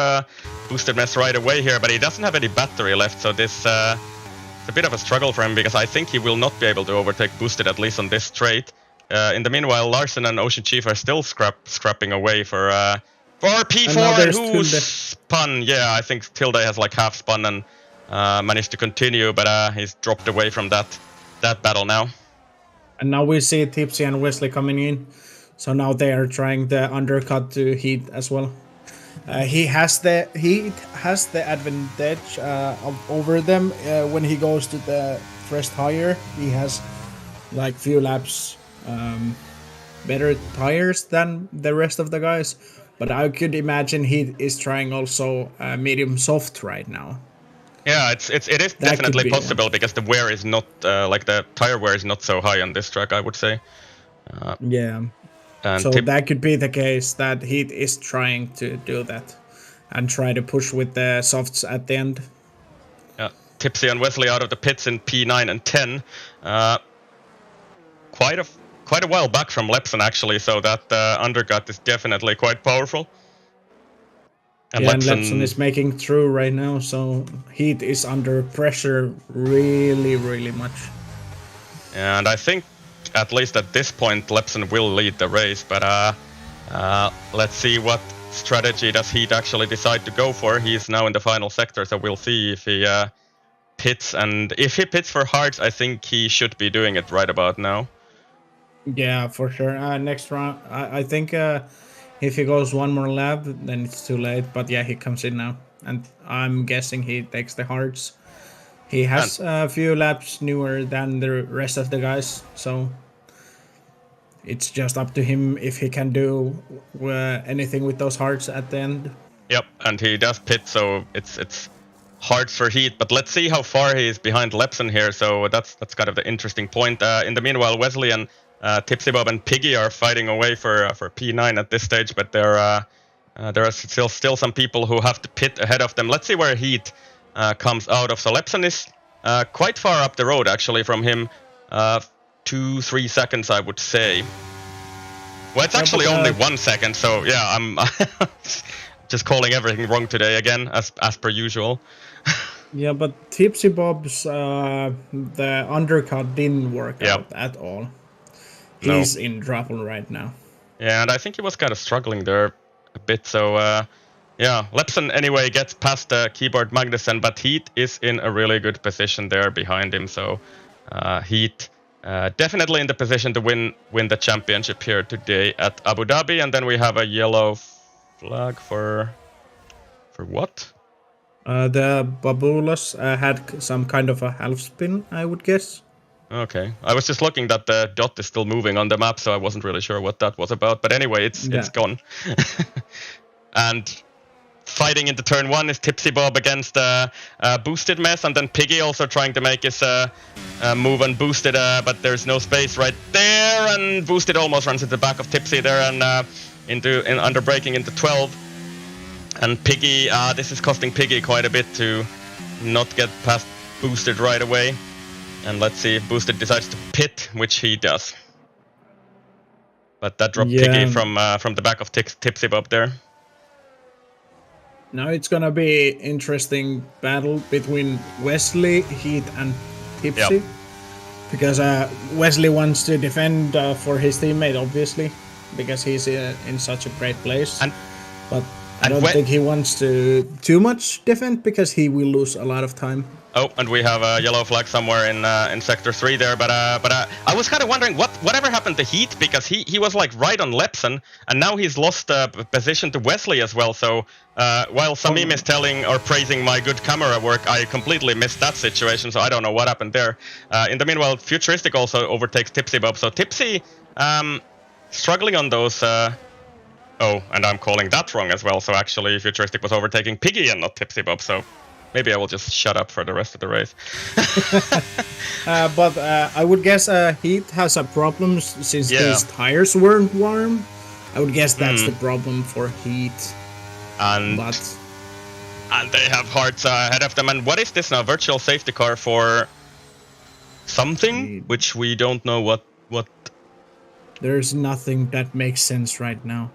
Boosted Mess right away here, but he doesn't have any battery left, so this it's a bit of a struggle for him, because I think he will not be able to overtake Boosted, at least on this straight. In the meanwhile, Larson and Ocean Chief are still scrapping away for P4, and who spun. Yeah, I think Tilde has like half spun and managed to continue, but he's dropped away from that battle now. And now we see Tipsy and Wesley coming in. So now they are trying the undercut to Heat as well. He has the advantage over them when he goes to the fresh tire. He has like few laps better tires than the rest of the guys. But I could imagine he is trying also medium soft right now. Yeah, it is definitely possible, because the wear is not like the tire wear is not so high on this track, I would say. And so that could be the case, that Heat is trying to do that and try to push with the softs at the end. Yeah, Tipsy and Wesley out of the pits in P9 and 10. Quite a while back from Lepson, actually, so that undercut is definitely quite powerful. And Lepson is making through right now, so Heat is under pressure really, really much. And I think, at least at this point, Lepson will lead the race, but let's see what strategy does Heat actually decide to go for. He's now in the final sector, so we'll see if he pits, and if he pits for hards, I think he should be doing it right about now. Yeah, for sure. Next round, I think if he goes one more lap, then it's too late. But yeah, he comes in now, and I'm guessing he takes the hards. He has a few laps newer than the rest of the guys, so it's just up to him if he can do anything with those hards at the end. Yep, and he does pit, so it's hards for Heat. But let's see how far he is behind Lepson here. So that's kind of the interesting point. In the meanwhile, Wesley and Tipsy Bob and Piggy are fighting away for P9 at this stage, but there are still some people who have to pit ahead of them. Let's see where Heat comes out of. So Lepson is quite far up the road, actually, from him. 2-3 seconds, I would say. Well, it's actually only 1 second, so yeah, I'm just calling everything wrong today again, as per usual. Yeah, but Tipsy Bob's the undercut didn't work Yeah. out at all. No. He's in trouble right now. Yeah, and I think he was kind of struggling there a bit. So yeah, Lepson anyway gets past Keyboard Magnussen, but Heat is in a really good position there behind him. So Heat definitely in the position to win the championship here today at Abu Dhabi. And then we have a yellow flag for what? The Babulas had some kind of a half spin, I would guess. Okay, I was just looking that the dot is still moving on the map, so I wasn't really sure what that was about. But anyway, it's gone. And fighting into turn 1 is Tipsy Bob against Boosted Mess, and then Piggy also trying to make his move on Boosted, but there's no space right there, and Boosted almost runs into the back of Tipsy there and under braking into 12. And Piggy, this is costing Piggy quite a bit to not get past Boosted right away. And let's see if Boosted decides to pit, which he does. But that dropped Piggy from the back of Tipsy Bob there. Now it's gonna be interesting battle between Wesley, Heat, and Tipsy. Yep. Because Wesley wants to defend for his teammate, obviously, because he's in such a great place. But I don't think he wants to too much defend because he will lose a lot of time. Oh, and we have a yellow flag somewhere in Sector 3 there, but I was kind of wondering whatever happened to Heat, because he was like right on Lepson, and now he's lost position to Wesley as well. So while Samim is telling or praising my good camera work, I completely missed that situation, so I don't know what happened there. In the meanwhile, Futuristic also overtakes Tipsy Bob, so Tipsy struggling on those... oh, and I'm calling that wrong as well, so actually Futuristic was overtaking Piggy and not Tipsy Bob, so... Maybe I will just shut up for the rest of the race. But I would guess Heat has a problem since his tires weren't warm. I would guess that's the problem for Heat. And they have Hearts ahead of them. And what is this now? Virtual safety car for something, which we don't know what. There's nothing that makes sense right now.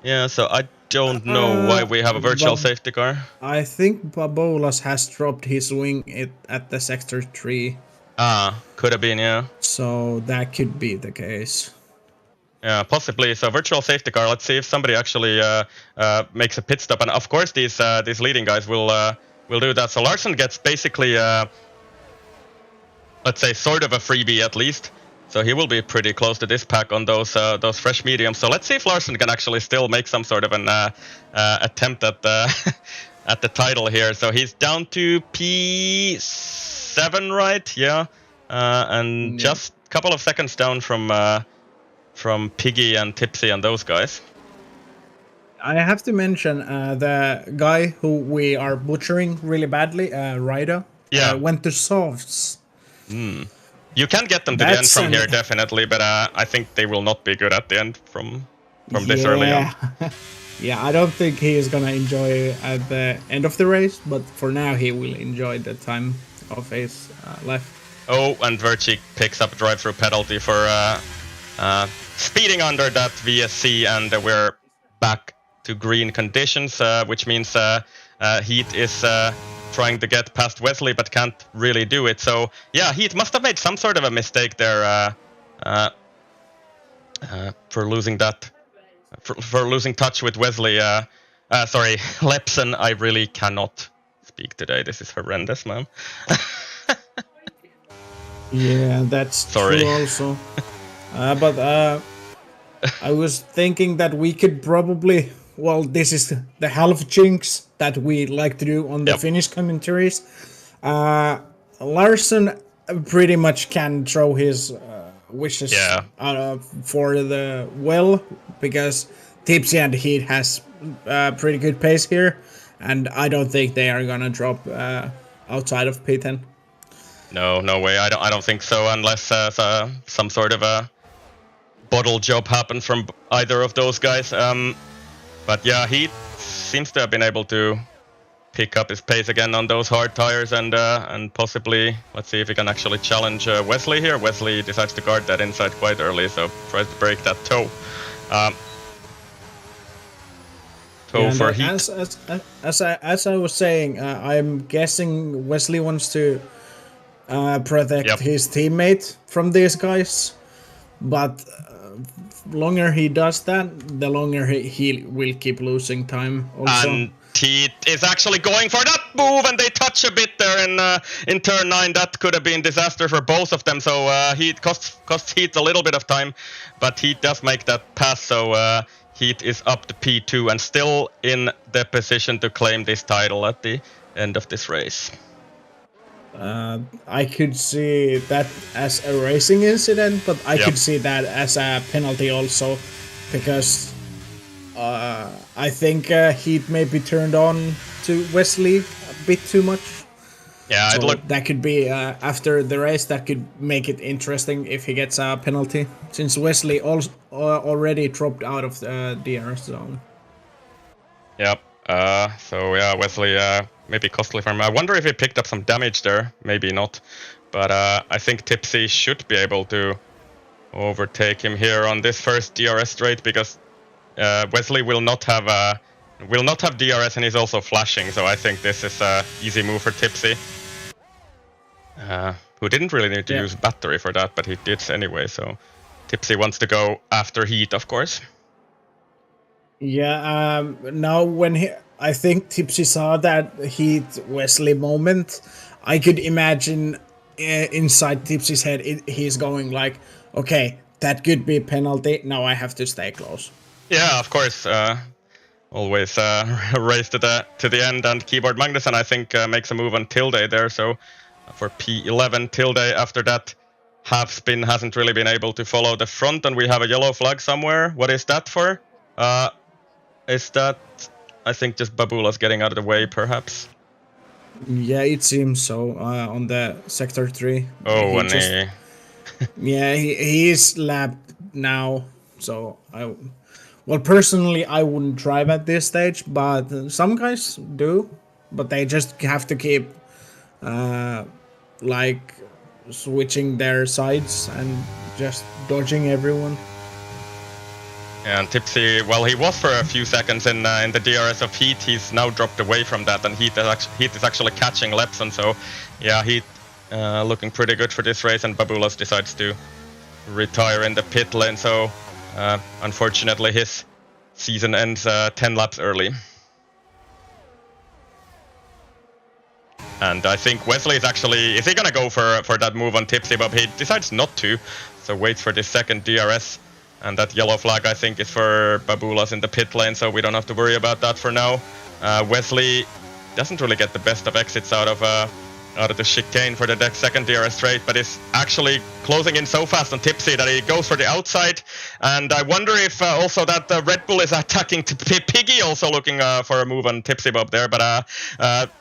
Yeah, so I don't know why we have a virtual safety car. I think Babolas has dropped his wing at the Sector 3. Could have been, yeah. So that could be the case. Yeah, possibly. So virtual safety car. Let's see if somebody actually makes a pit stop. And of course, these leading guys will do that. So Larson gets basically, let's say, sort of a freebie at least. So he will be pretty close to this pack on those fresh mediums. So let's see if Larson can actually still make some sort of an attempt at at the title here. So he's down to P7, right? Yeah, and just a couple of seconds down from Piggy and Tipsy and those guys. I have to mention the guy who we are butchering really badly, Ryder, went to softs. You can get them to the end from here, definitely, but I think they will not be good at the end from this early on. Yeah, I don't think he is gonna enjoy at the end of the race, but for now he will enjoy the time of his life. Oh, and Verchi picks up a drive-through penalty for speeding under that VSC, and we're back to green conditions, which means Heat is... trying to get past Wesley, but can't really do it. So yeah, Heat must have made some sort of a mistake there for losing that, for losing touch with Wesley. Sorry, Lepson. I really cannot speak today. This is horrendous, man. Yeah, that's true also. But I was thinking that we could probably... Well, this is the half jinx that we like to do on the Finnish commentaries. Larson pretty much can throw his wishes for the well, because Tipsy and Heat has pretty good pace here, and I don't think they are gonna drop outside of P10. No way. I don't think so, unless some sort of a bottle job happens from either of those guys. But yeah, he seems to have been able to pick up his pace again on those hard tires, and possibly, let's see if he can actually challenge Wesley here. Wesley decides to guard that inside quite early, so tries to break that toe. go for heat. As I was saying, I'm guessing Wesley wants to protect his teammate from these guys, but longer he does that, the longer he will keep losing time. Also. And Heat is actually going for that move, and they touch a bit there in turn 9. That could have been disaster for both of them. So Heat costs Heat a little bit of time, but Heat does make that pass. So Heat is up to P2 and still in the position to claim this title at the end of this race. I could see that as a racing incident, but I could see that as a penalty also, because I think Heat may be turned on to Wesley a bit too much. Yeah, so that could be after the race. That could make it interesting if he gets a penalty, since Wesley already dropped out of the DRS zone. Yep. So yeah, Wesley maybe costly for him. I wonder if he picked up some damage there. Maybe not, but I think Tipsy should be able to overtake him here on this first DRS straight, because Wesley will not have DRS, and he's also flashing. So I think this is a easy move for Tipsy, who didn't really need to use battery for that, but he did anyway. So Tipsy wants to go after Heat, of course. Yeah. Now when I think Tipsy saw that Heat Wesley moment, I could imagine inside Tipsy's head he's going like, okay, that could be a penalty. Now I have to stay close. Yeah, of course. Always race to the end, and Keyboard Magnussen I think makes a move on Tilde there. So for P11, Tilde after that half spin hasn't really been able to follow the front, and we have a yellow flag somewhere. What is that for? Is that, I think, just Babula's getting out of the way, perhaps? Yeah, it seems so. On the sector 3. Oh, yeah, he is lapped now. So well, personally, I wouldn't drive at this stage, but some guys do. But they just have to keep like switching their sides and just dodging everyone. And Tipsy, well, he was for a few seconds in the DRS of Heat. He's now dropped away from that, and Heat is actually catching Lepson. So, yeah, Heat looking pretty good for this race, and Babulas decides to retire in the pit lane. So, unfortunately, his season ends 10 laps early. And I think Wesley is actually... Is he going to go for that move on Tipsy? But he decides not to, so waits for this second DRS. And that yellow flag, I think, is for Babulas in the pit lane, so we don't have to worry about that for now. Wesley doesn't really get the best of exits out of the chicane for the second DRS straight, but is actually closing in so fast on Tipsy that he goes for the outside. And I wonder if also that Red Bull is attacking Piggy, also looking for a move on Tipsy Bob there, but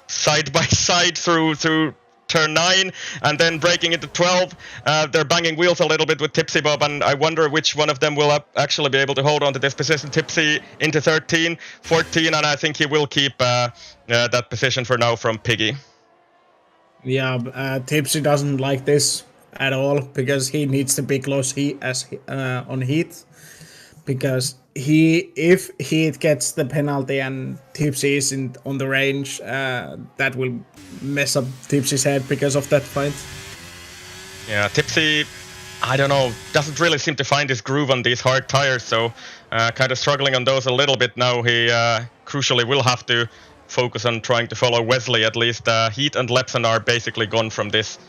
side by side through turn 9 and then breaking into 12. They're banging wheels a little bit with Tipsy Bob, and I wonder which one of them will actually be able to hold on to this position. Tipsy into 13, 14, and I think he will keep that position for now from Piggy. Yeah, Tipsy doesn't like this at all, because he needs to be close on Heat, because if Heat gets the penalty and Tipsy isn't on the range, that will mess up Tipsy's head because of that fight. Yeah, Tipsy, I don't know, doesn't really seem to find his groove on these hard tires, so kind of struggling on those a little bit now. He crucially will have to focus on trying to follow Wesley at least. Heat and Lepson are basically gone from this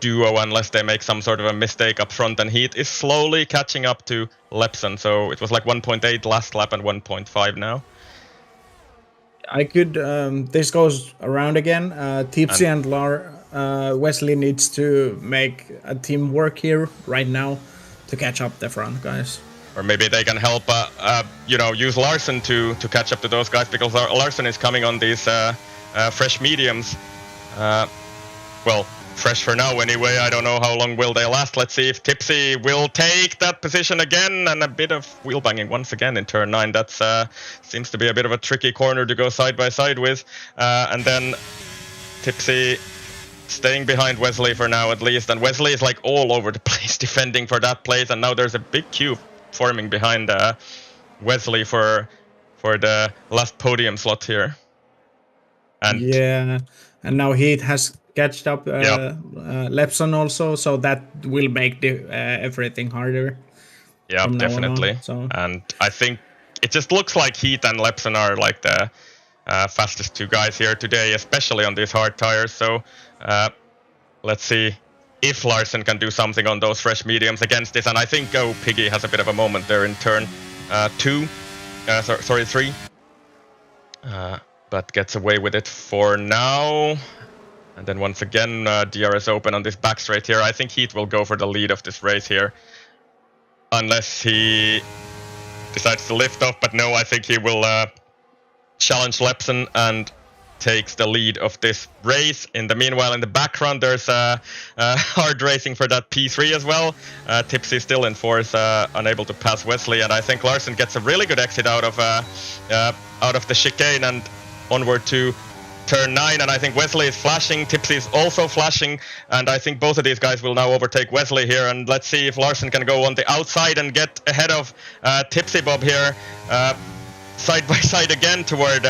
duo unless they make some sort of a mistake up front, and Heat is slowly catching up to Lepson, so it was like 1.8 last lap and 1.5 now. I could, this goes around again. Tipsy and Wesley needs to make a teamwork here right now to catch up the front guys. Or maybe they can help, use Larson to catch up to those guys, because Larson is coming on these fresh mediums. Well, fresh for now anyway. I don't know how long will they last. Let's see if Tipsy will take that position again, and a bit of wheel banging once again in turn 9. That seems to be a bit of a tricky corner to go side by side with. And then Tipsy staying behind Wesley for now at least, and Wesley is like all over the place defending for that place, and now there's a big queue forming behind Wesley for for the last podium slot here. And yeah, and now Heat has catched up Yep. Lepson also, so that will make the everything harder. yeah, From now on, definitely. so. And I think it just looks like Heat and Lepson are like the fastest two guys here today, especially on these hard tires. So let's see if Larson can do something on those fresh mediums against this. And I think Piggy has a bit of a moment there in turn 3. But gets away with it for now. And then once again, DRS open on this back straight here. I think Heat will go for the lead of this race here. Unless he decides to lift off. But no, I think he will challenge Lepson and takes the lead of this race. In the meanwhile, in the background, there's hard racing for that P3 as well. Tipsy still in fourth, unable to pass Wesley. And I think Larson gets a really good exit out of the chicane and onward to turn 9, and I think Wesley is flashing, Tipsy is also flashing, and I think both of these guys will now overtake Wesley here, and let's see if Larson can go on the outside and get ahead of Tipsy Bob here, side by side again toward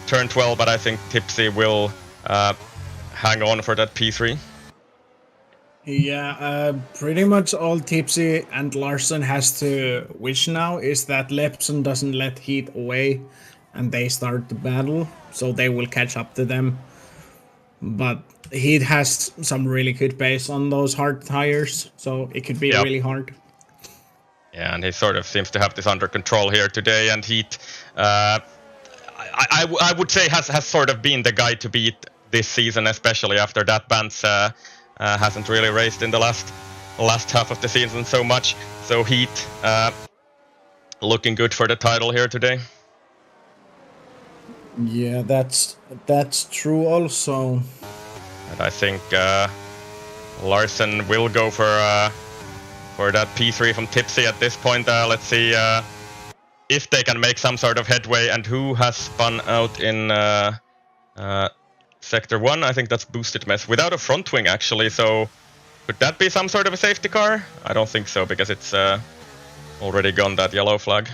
turn 12, but I think Tipsy will hang on for that P3. Yeah, pretty much all Tipsy and Larson has to wish now is that Lepson doesn't let Heat away and they start the battle, so they will catch up to them. But Heat has some really good pace on those hard tires, so it could be really hard. Yeah, and he sort of seems to have this under control here today, and Heat, I would say, has sort of been the guy to beat this season, especially after that Bance hasn't really raced in the last half of the season so much. So Heat looking good for the title here today. Yeah, that's true also. And I think Larson will go for that P3 from Tipsy at this point. Let's see if they can make some sort of headway. And who has spun out in Sector 1? I think that's Boosted Mess. Without a front wing, actually. So could that be some sort of a safety car? I don't think so, because it's already gone that yellow flag.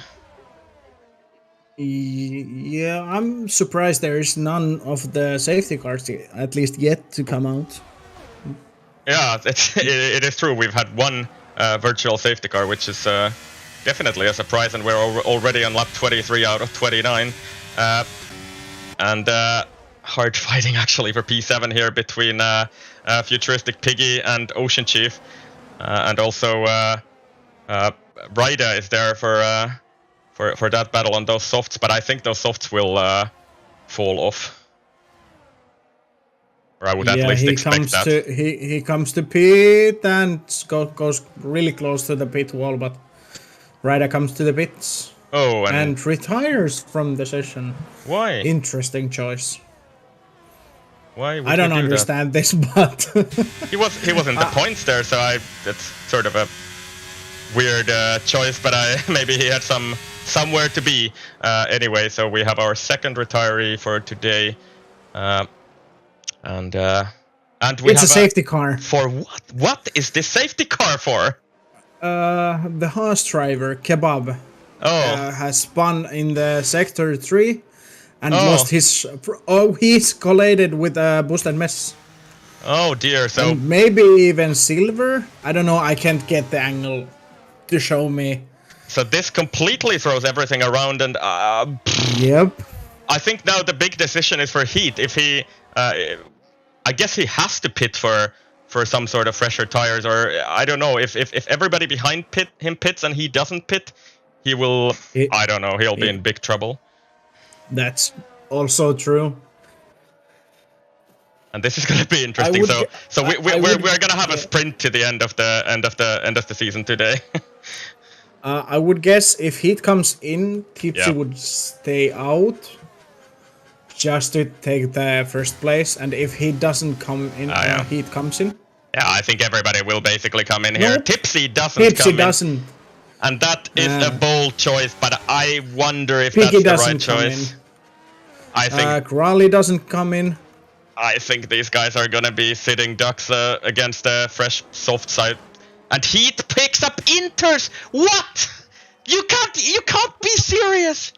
Yeah, I'm surprised there is none of the safety cars, at least yet, to come out. Yeah, it is true. We've had one virtual safety car, which is definitely a surprise, and we're already on lap 23 out of 29. And hard fighting, actually, for P7 here between Futuristic Piggy and Ocean Chief. And also Ryda is there for that battle on those softs, but I think those softs will fall off. Or I would at least expect that. He comes to pit and goes really close to the pit wall, but Ryder comes to the pits. Oh, and retires from the session. Why? Interesting choice. Why would I don't understand this, but he was in the points there, so that's sort of a weird choice, but maybe he had somewhere to be. Anyway, so we have our second retiree for today, and we it's a safety car. For what? What is this safety car for? The Haas driver Kebab has spun in the Sector 3 and lost his. He's collided with a Boosted Mess. Oh dear! So and maybe even Silver. I don't know. I can't get the angle to show me. So this completely throws everything around, and yep. I think now the big decision is for Heat. If he, I guess he has to pit for some sort of fresher tires, or I don't know. If everybody behind him pits and he doesn't pit, he will. I don't know. He'll be in big trouble. That's also true. And this is going to be interesting. We're going to have a sprint to the end of the season today. I would guess if Heat comes in, Tipsy would stay out just to take the first place, and if he doesn't come in, Heat comes in. Yeah, I think everybody will basically come in here. Tipsy doesn't Tipsy come doesn't. in. And that is a bold choice, but I wonder if Piggy that's the right choice. I think Crowley doesn't come in. I think these guys are gonna be sitting ducks against the fresh soft side. And Heat picks up Inters. What? You can't be serious.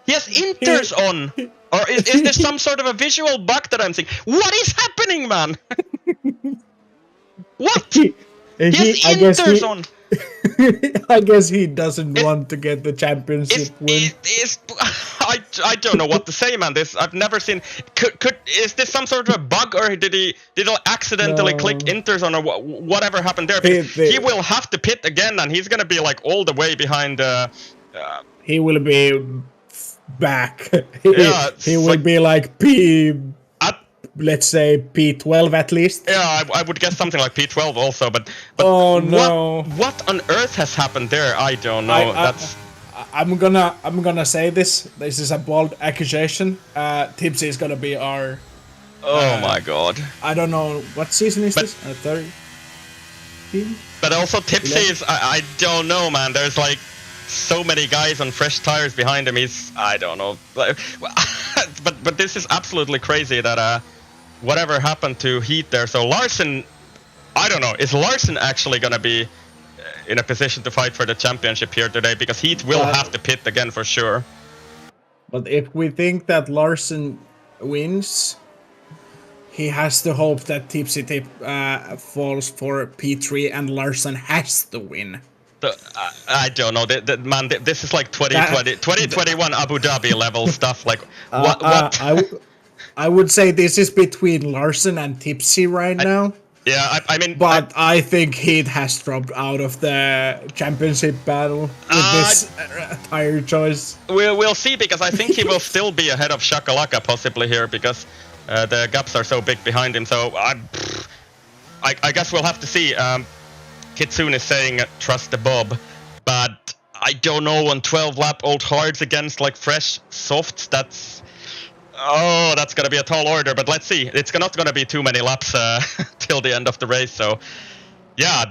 He has inters on! Or is there some sort of a visual bug that I'm seeing? What is happening, man? What? He has inters on! I guess he doesn't want to get the championship win. I don't know what to say, man. I've never seen. Is this some sort of a bug, or did he accidentally click inters on, or whatever happened there? Because he will have to pit again, and he's gonna be like all the way behind. He will be back. He will like, be like let's say P12 at least. Yeah, I would guess something like P12 also, but oh no! What on earth has happened there? I don't know. I'm gonna say this. This is a bold accusation. Tipsy is gonna be our. Oh my god! I don't know what season is this. Third. But also Tipsy is. I don't know, man. There's like so many guys on fresh tires behind him. I don't know. But this is absolutely crazy that whatever happened to Heat there. So Larson, I don't know. Is Larson actually gonna be in a position to fight for the championship here today? Because Heat will have to pit again for sure. But if we think that Larson wins, he has to hope that Tipsy Tip falls for P3 and Larson has to win. I don't know, man. This is like 2021 Abu Dhabi level stuff. Like what? I would say this is between Larson and Tipsy right now. Yeah, I mean, but I think Heat has dropped out of the championship battle with this tire choice. We'll see, because I think he will still be ahead of Shakalaka possibly here, because the gaps are so big behind him. So I guess we'll have to see. Kitsune is saying trust the Bob, but I don't know, on 12 lap old hards against like fresh softs, that's gonna be a tall order. But let's see, it's not gonna be too many laps till the end of the race. So yeah,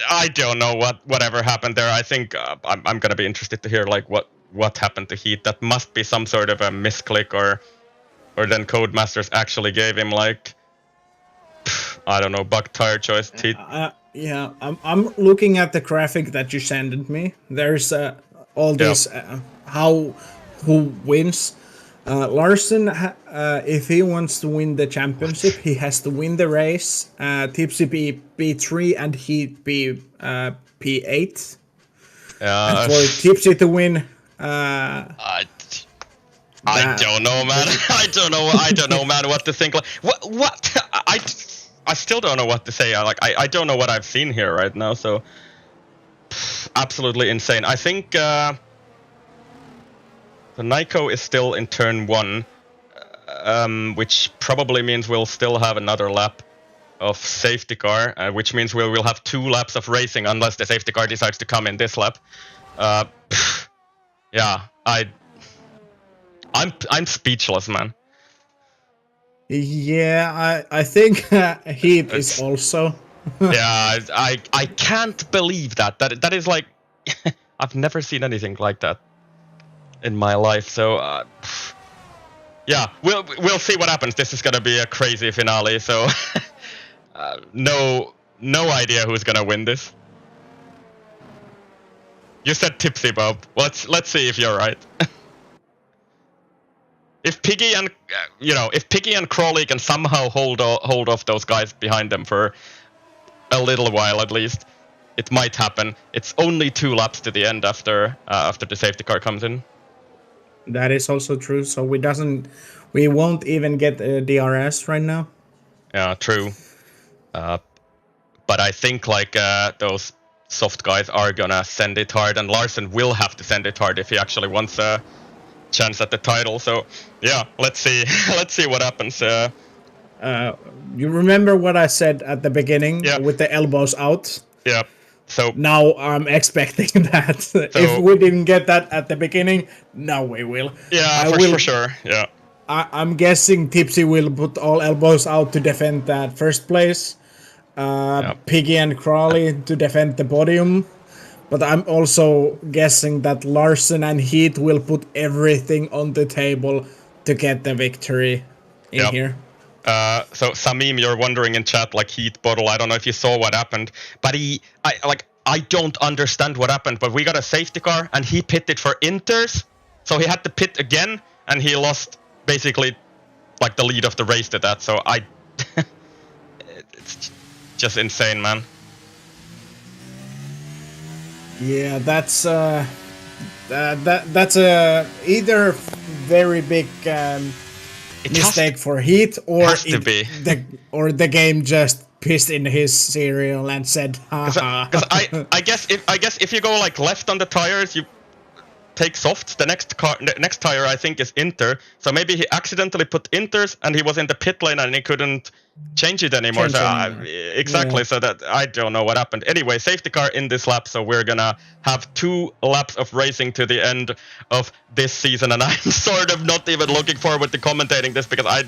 I don't know whatever happened there. I think I'm gonna be interested to hear like what happened to Heat. That must be some sort of a misclick, or then Codemasters actually gave him like, I don't know, bug tire choice. Yeah, I'm looking at the graphic that you sent me. There's all this who wins. Larson, if he wants to win the championship, he has to win the race. Tipsy be P3 and Heat be P8. And for Tipsy to win, I don't know, man. I don't know, man. What to think? Like, what? I still don't know what to say. I don't know what I've seen here right now. So absolutely insane. I think the Nyko is still in turn 1, which probably means we'll still have another lap of safety car, which means we will have 2 laps of racing unless the safety car decides to come in this lap. Yeah, I'm speechless, man. Yeah, I think Heat is also. Yeah, I can't believe that. That is like, I've never seen anything like that in my life. So yeah, we'll see what happens. This is gonna be a crazy finale. So no idea who's gonna win this. You said Tipsy, Bob. Let's see if you're right. If Piggy and if Piggy and Crawley can somehow hold off those guys behind them for a little while at least, it might happen. It's only 2 laps to the end after the safety car comes in. That is also true. So we won't even get DRS right now. Yeah, true. But I think like those soft guys are gonna send it hard, and Larson will have to send it hard if he actually wants a chance at the title. So yeah, let's see what happens. You remember what I said at the beginning with the elbows out? Yeah. So now I'm expecting that. So, if we didn't get that at the beginning, now we will. Yeah, for sure. Yeah. I'm guessing Tipsy will put all elbows out to defend that first place. Piggy and Crawley to defend the podium. But I'm also guessing that Larson and Heat will put everything on the table to get the victory in here. So Samim, you're wondering in chat, like Heat bottle. I don't know if you saw what happened, but I don't understand what happened. But we got a safety car and he pitted for inters. So he had to pit again, and he lost basically like the lead of the race to that. So it's just insane, man. Yeah, that's either very big mistake for Heat, or has to be. the game just pissed in his cereal and said, haha. Because I guess if you go like left on the tires, you take softs. The next tire I think is inter. So maybe he accidentally put inters and he was in the pit lane and he couldn't change it anymore. Exactly. Yeah. So that I don't know what happened. Anyway, safety car in this lap. So we're gonna have 2 laps of racing to the end of this season, and I'm sort of not even looking forward to commentating this because I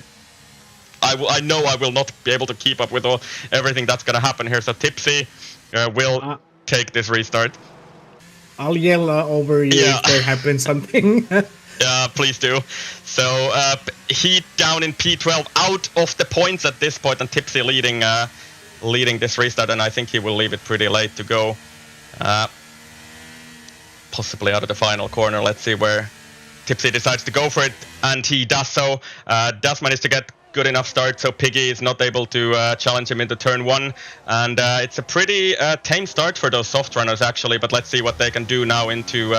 know I will not be able to keep up with everything that's gonna happen here. So Tipsy will take this restart. I'll yell over you if there happens something. Yeah, please do. So Heat down in P12, out of the points at this point, and Tipsy leading this restart, and I think he will leave it pretty late to go. Possibly out of the final corner. Let's see where Tipsy decides to go for it, and he does so. Does manage to get good enough start, so Piggy is not able to challenge him into turn 1, and it's a pretty tame start for those soft runners actually, but let's see what they can do now into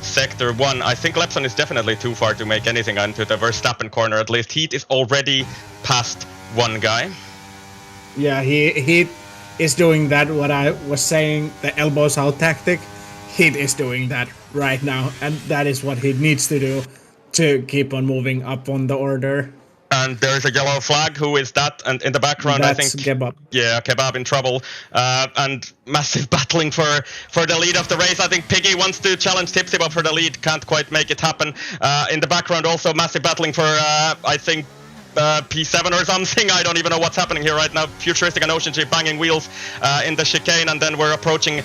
sector 1. I think Lepson is definitely too far to make anything into the Verstappen corner, at least. Heat is already past one guy. Yeah, he is doing that, what I was saying, the elbows out tactic. Heat is doing that right now, and that is what he needs to do to keep on moving up on the order. And there's a yellow flag. Who is that? And in the background, that's I think Kebab. Yeah, Kebab in trouble. And massive battling for the lead of the race. I think Piggy wants to challenge Tipsy, but for the lead, can't quite make it happen. In the background, also massive battling for I think P7 or something. I don't even know what's happening here right now. Futuristic and Ocean Chief banging wheels in the chicane, and then we're approaching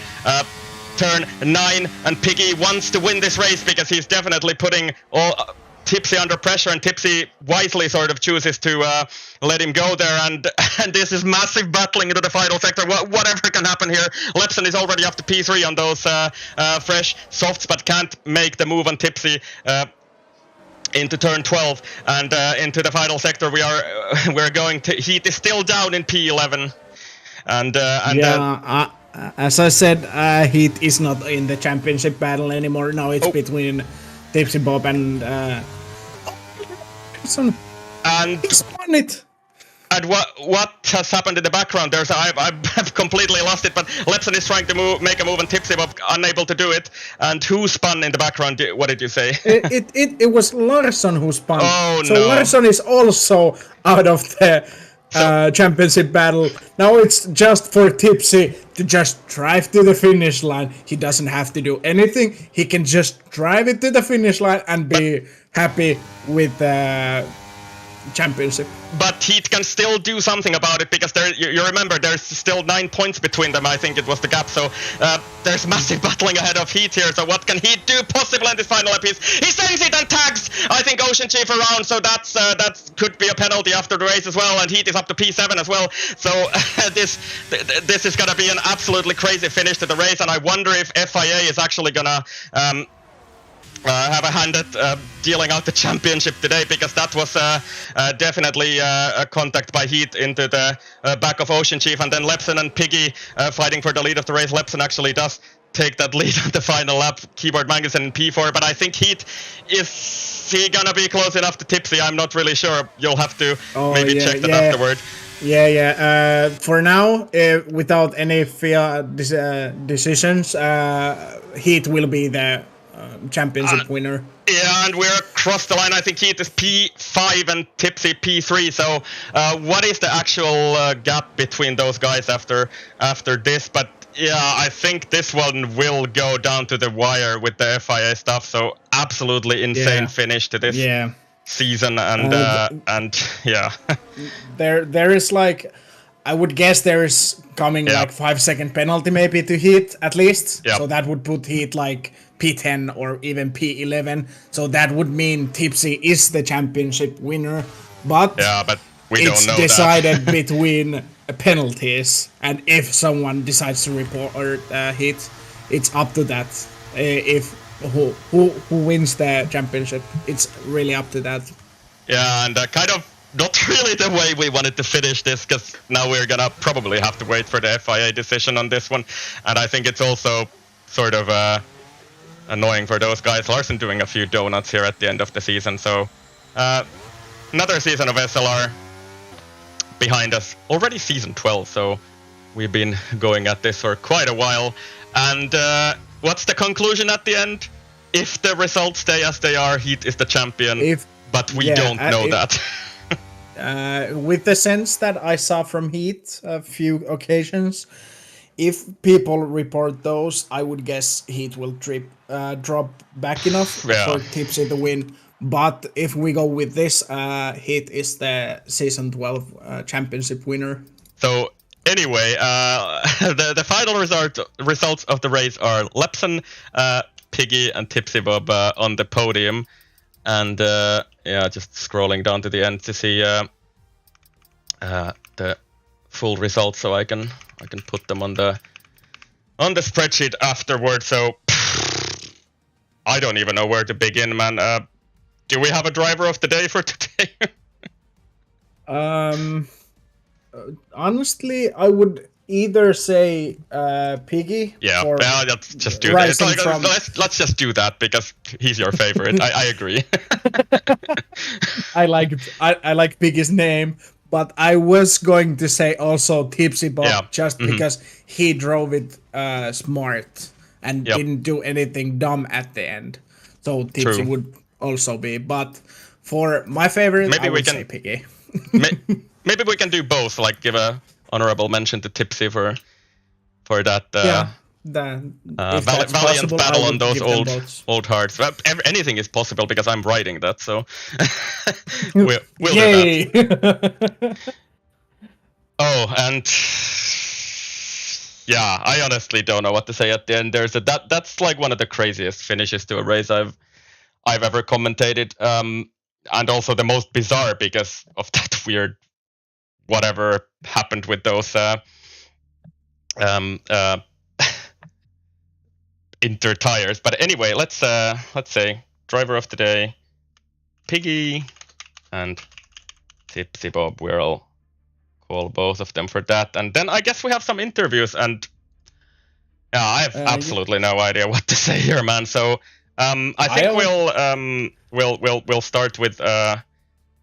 turn 9. And Piggy wants to win this race because he's definitely putting all Tipsy under pressure, and Tipsy wisely sort of chooses to let him go there, and this is massive battling into the final sector. Whatever can happen here. Lepson is already up to P3 on those fresh softs, but can't make the move on Tipsy into turn 12, and into the final sector we're going to. Heat is still down in P11, and as I said, Heat is not in the championship battle anymore. Now it's between Tipsy Bob and and explain it. And what has happened in the background? I've completely lost it. But Lepson is trying to make a move, and Tipsy Bob unable to do it. And who spun in the background? What did you say? It was Larsson who spun. Oh so no! Larsson is also out of the championship battle. Now it's just for Tipsy to just drive to the finish line. He doesn't have to do anything. He can just drive it to the finish line and be happy with the championship. But Heat can still do something about it, because you remember there's still 9 points between them. I think it was the gap. So there's massive battling ahead of Heat here. So what can Heat do possibly in this final lap? He saves it and tags, I think, Ocean Chief around. So that could be a penalty after the race as well. And Heat is up to P7 as well. So this is gonna be an absolutely crazy finish to the race. And I wonder if FIA is actually gonna have a hand at dealing out the championship today, because that was definitely a contact by Heat into the back of Ocean Chief, and then Lepson and Piggy fighting for the lead of the race. Lepson actually does take that lead on the final lap. Keyboard Magnussen in P4, but I think Heat, is he gonna be close enough to Tipsy? I'm not really sure. You'll have to maybe check that afterward. Yeah. For now, without any FIA decisions, Heat will be the championship winner. Yeah, and we're across the line. I think Heat is P5 and Tipsy P3. So what is the actual gap between those guys after this? But yeah, I think this one will go down to the wire with the FIA stuff. So absolutely insane finish to this season, and yeah. There is like, I would guess there is coming like 5-second penalty maybe to Heat at least. Yep. So that would put Heat like P10 or even P11. So that would mean Tipsy is the championship winner. But we don't know it's decided between penalties, and if someone decides to report or Heat, it's up to that. If who wins the championship. It's really up to that. Yeah, and kind of not really the way we wanted to finish this, because now we're gonna probably have to wait for the FIA decision on this one, and I think it's also sort of annoying for those guys. Larson doing a few donuts here at the end of the season, so another season of SLR behind us. Already season 12, so we've been going at this for quite a while. And what's the conclusion at the end? If the results stay as they are, Heat is the champion. But we don't know that. With the sense that I saw from Heat a few occasions, if people report those, I would guess Heat will drop back enough for Tipsy to win. But if we go with this, Heat is the season 12 championship winner. So anyway, the final results of the race are Lepson, Piggy, and Tipsy Bob on the podium. And yeah, just scrolling down to the end to see the full results, so I can put them on the spreadsheet afterwards. So I don't even know where to begin, man. Do we have a driver of the day for today? Honestly, I would either say Piggy. Yeah, let's just do that. Let's just do that because he's your favorite. I agree. I like Piggy's name, but I was going to say also Tipsy Bob just because he drove it smart and didn't do anything dumb at the end. So Tipsy would also be, but for my favorite, I would say Piggy. Maybe we can do both, like give a honorable mention to Tipsy for that valiant battle on those old hearts. Anything is possible because I'm writing that, so we'll do that. Oh, and yeah, I honestly don't know what to say at the end. That's like one of the craziest finishes to a race I've ever commentated, and also the most bizarre because of that weird whatever happened with those inter tires. But anyway, let's say driver of the day, Piggy and Tipsy Bob. We'll call both of them for that, and then I guess we have some interviews. And yeah, I have absolutely no idea what to say here, man. So I think we'll start with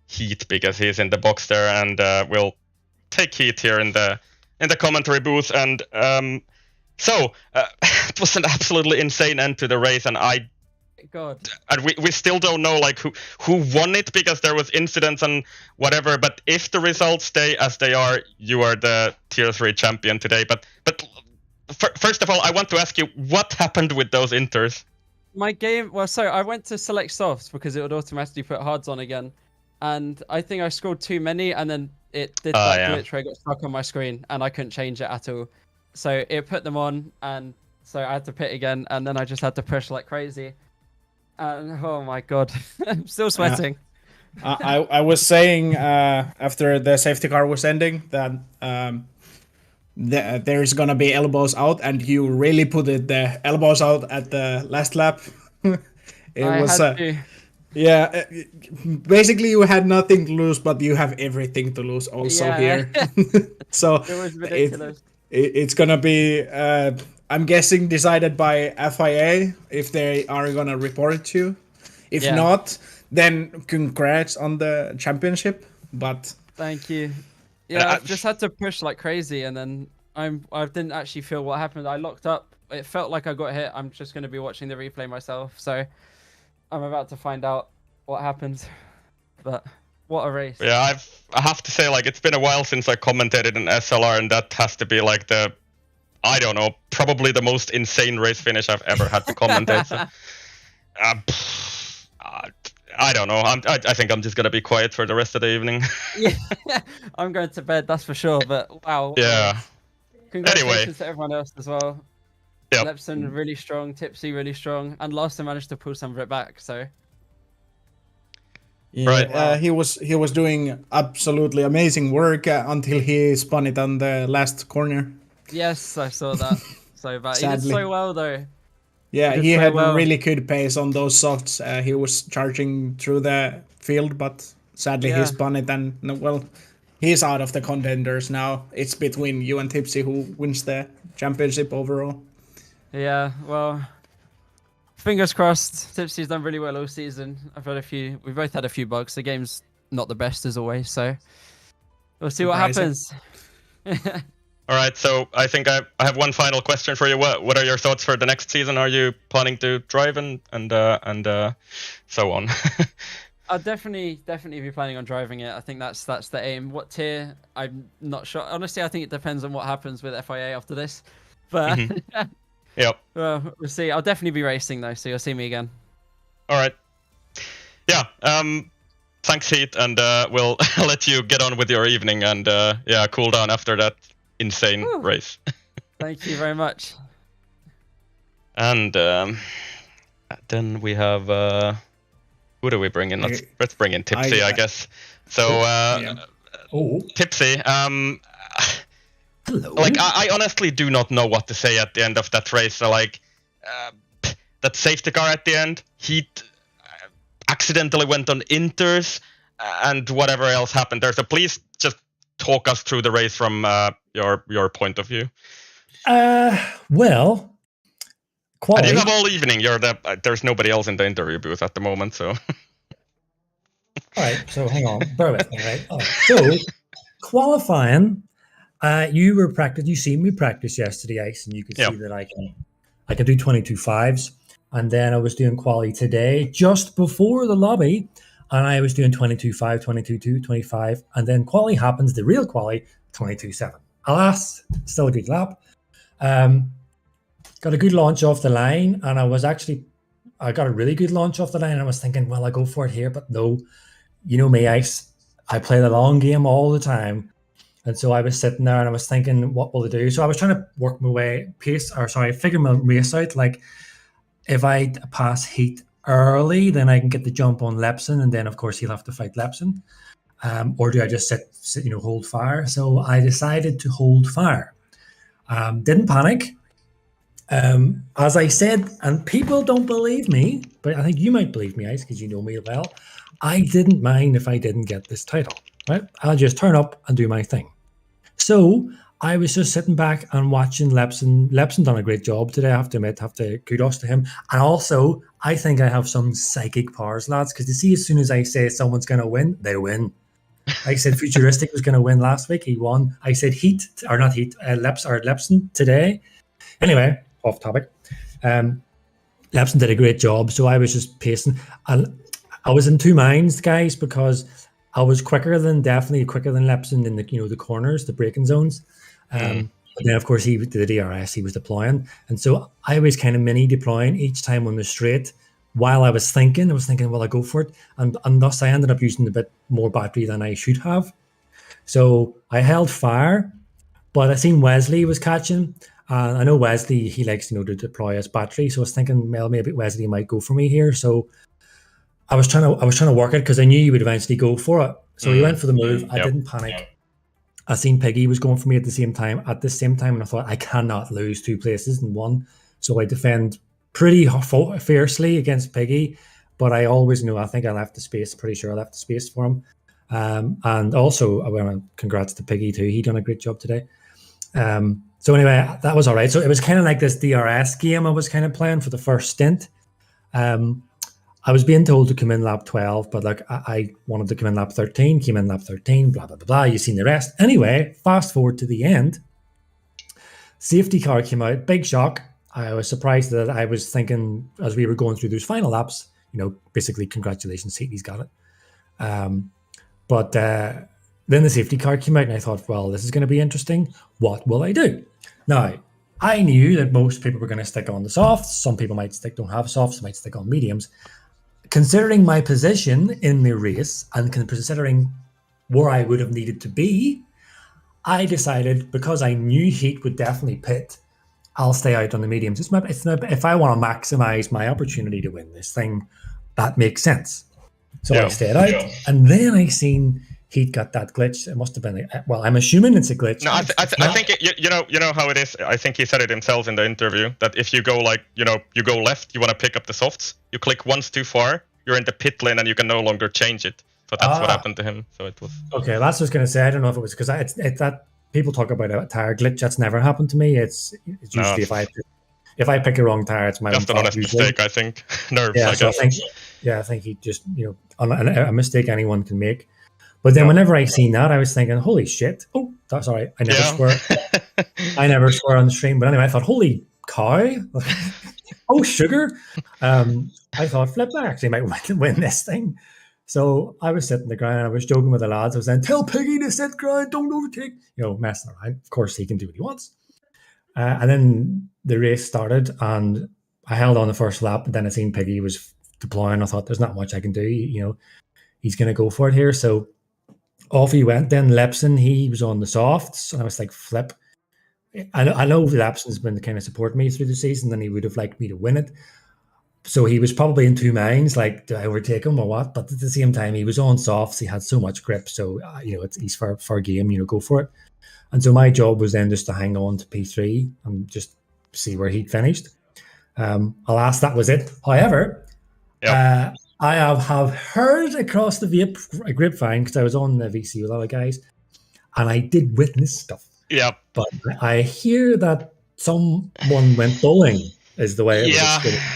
Heat because he's in the box there, and we'll take Heat here in the commentary booth. And so it was an absolutely insane end to the race, and we still don't know like who won it because there was incidents and whatever. But if the results stay as they are, you are the Tier 3 champion today. But first of all, I want to ask you what happened with those inters. My game, so I went to select softs because it would automatically put hards on again. And I think I scored too many, and then it did that glitch where it got stuck on my screen, and I couldn't change it at all. So it put them on, and so I had to pit again, and then I just had to push like crazy. And oh my god, I'm still sweating. I was saying after the safety car was ending that there's gonna be elbows out, and you really put the elbows out at the last lap. Yeah, basically you had nothing to lose, but you have everything to lose also here. So it was ridiculous. It's gonna be, I'm guessing, decided by FIA if they are gonna report it to you. If not, then congrats on the championship. But thank you. Yeah, I just had to push like crazy, and then I didn't actually feel what happened. I locked up. It felt like I got hit. I'm just gonna be watching the replay myself. So I'm about to find out what happened, but what a race. Yeah, I have to say, like, it's been a while since I commentated an SLR, and that has to be like I don't know, probably the most insane race finish I've ever had to commentate. So, I don't know. I think I'm just gonna be quiet for the rest of the evening. Yeah, I'm going to bed, that's for sure. But wow. Yeah. Congratulations to everyone else as well. Yep. Lepson really strong, Tipsy really strong, and Larson managed to pull some of it back. So yeah, he was doing absolutely amazing work until he spun it on the last corner. Yes, I saw that. So bad. He did so well though. Yeah, he had really good pace on those softs. He was charging through the field, but sadly he spun it, and well, he's out of the contenders now. It's between you and Tipsy who wins the championship overall. Yeah, well, fingers crossed. Tipsy's done really well all season. We've both had a few bugs. The game's not the best as always, so we'll see what happens. All right, so I think I have one final question for you. What are your thoughts for the next season? Are you planning to drive and so on? I'll definitely be planning on driving it. I think that's the aim. What tier? I'm not sure. Honestly, I think it depends on what happens with FIA after this. But yep. Well, we'll see. I'll definitely be racing though, so you'll see me again. All right. Yeah. Thanks, Heat, and we'll let you get on with your evening and cool down after that insane race. Thank you very much. And then we have who do we bring in? Let's bring in Tipsy, I guess. So Tipsy, hello. Like I honestly do not know what to say at the end of that race. So like that safety car at the end, Heat accidentally went on inters and whatever else happened there. So please just talk us through the race from your point of view. Well, quality. And you have all evening. There's nobody else in the interview booth at the moment, so. All right, so hang on, bear with me, right? All right. So qualifying, you seen me practice yesterday, Ice, and you could see that I can do 22.5s, and then I was doing quali today just before the lobby. And I was doing 22.5, 22.2, 25, and then quali happens, the real quali, 22.7. Alas, still a good lap. Got a good launch off the line, and I got a really good launch off the line. And I was thinking, well, I'll go for it here, but no, you know me, Ice. I play the long game all the time. And so I was sitting there and I was thinking, what will I do? So I was trying to work my way, figure my race out. Like, if I pass Heat early, then I can get the jump on Lepson, and then of course he'll have to fight Lepson. Or do I just sit, hold fire? So I decided to hold fire. Didn't panic. As I said, and people don't believe me, but I think you might believe me, Ice, because you know me well. I didn't mind if I didn't get this title, right? I'll just turn up and do my thing. So I was just sitting back and watching Lepson. Lepson done a great job today, I have to admit. Kudos to him. And also, I think I have some psychic powers, lads, because you see, as soon as I say someone's going to win, they win. I said Futuristic was going to win last week. He won. I said Lepson today. Anyway, off topic. Lepson did a great job, so I was just pacing. And I was in two minds, guys, because I was definitely quicker than Lepson in the corners, the braking zones. But then, of course, he did the DRS, he was deploying. And so I was kind of mini deploying each time on the straight while I was thinking, well, I'll go for it. And thus I ended up using a bit more battery than I should have. So I held fire, but I seen Wesley was catching. And I know Wesley, he likes, to deploy his battery. So I was thinking, well, maybe Wesley might go for me here. So I was trying to work it because I knew he would eventually go for it. So he went for the move. I didn't panic. I seen Piggy was going for me at the same time, and I thought I cannot lose two places in one. So I defend pretty fiercely against Piggy, but I always knew, I think I left the space, pretty sure I left the space for him. And also, congrats to Piggy too. He done a great job today. So anyway, that was all right. So it was kind of like this DRS game I was kind of playing for the first stint. I was being told to come in lap 12, but I wanted to come in lap 13, came in lap 13, blah, blah, blah, blah. You've seen the rest. Anyway, fast forward to the end. Safety car came out, big shock. I was surprised that I was thinking as we were going through those final laps, basically congratulations, he's got it. But then the safety car came out and I thought, well, this is going to be interesting. What will I do? Now, I knew that most people were going to stick on the softs. Some people don't have softs, might stick on mediums. Considering my position in the race and considering where I would have needed to be, I decided, because I knew Heat would definitely pit, I'll stay out on the mediums. If I want to maximize my opportunity to win this thing, that makes sense. So I stayed out, and then I seen Heat got that glitch. It must have been. Well, I'm assuming it's a glitch. No, I think you know how it is. I think he said it himself in the interview that if you go you go left, you want to pick up the softs. You click once too far, you're in the pit lane, and you can no longer change it. So that's what happened to him. So it was okay. That's what I was going to say. I don't know if it was because it's that people talk about a tire glitch. That's never happened to me. It's usually if I pick a wrong tire, it's my just an honest mistake. I think nerves. Yeah, I think he just a mistake anyone can make. But then whenever I seen that, I was thinking, holy shit. Oh, sorry. I never swear. I never swear on the stream. But anyway, I thought, holy cow. Oh, sugar. I thought, flip, I actually might win this thing. So I was sitting the ground and I was joking with the lads. I was saying, tell Piggy to sit ground, don't overtake. Messing around. Of course, he can do what he wants. And then the race started and I held on the first lap. But then I seen Piggy was deploying. I thought, there's not much I can do. He's going to go for it here. So off he went. Then Lepson, he was on the softs, and I was like, flip. I know Lepson's been kind of supporting me through the season, and he would have liked me to win it. So he was probably in two minds, like, do I overtake him or what? But at the same time, he was on softs. He had so much grip. So, he's for game, go for it. And so my job was then just to hang on to P3 and just see where he'd finished. Alas, that was it. However, I have heard across the grapevine, because I was on the VC with a lot of guys, and I did witness stuff. Yeah. But I hear that someone went bowling, is the way it was.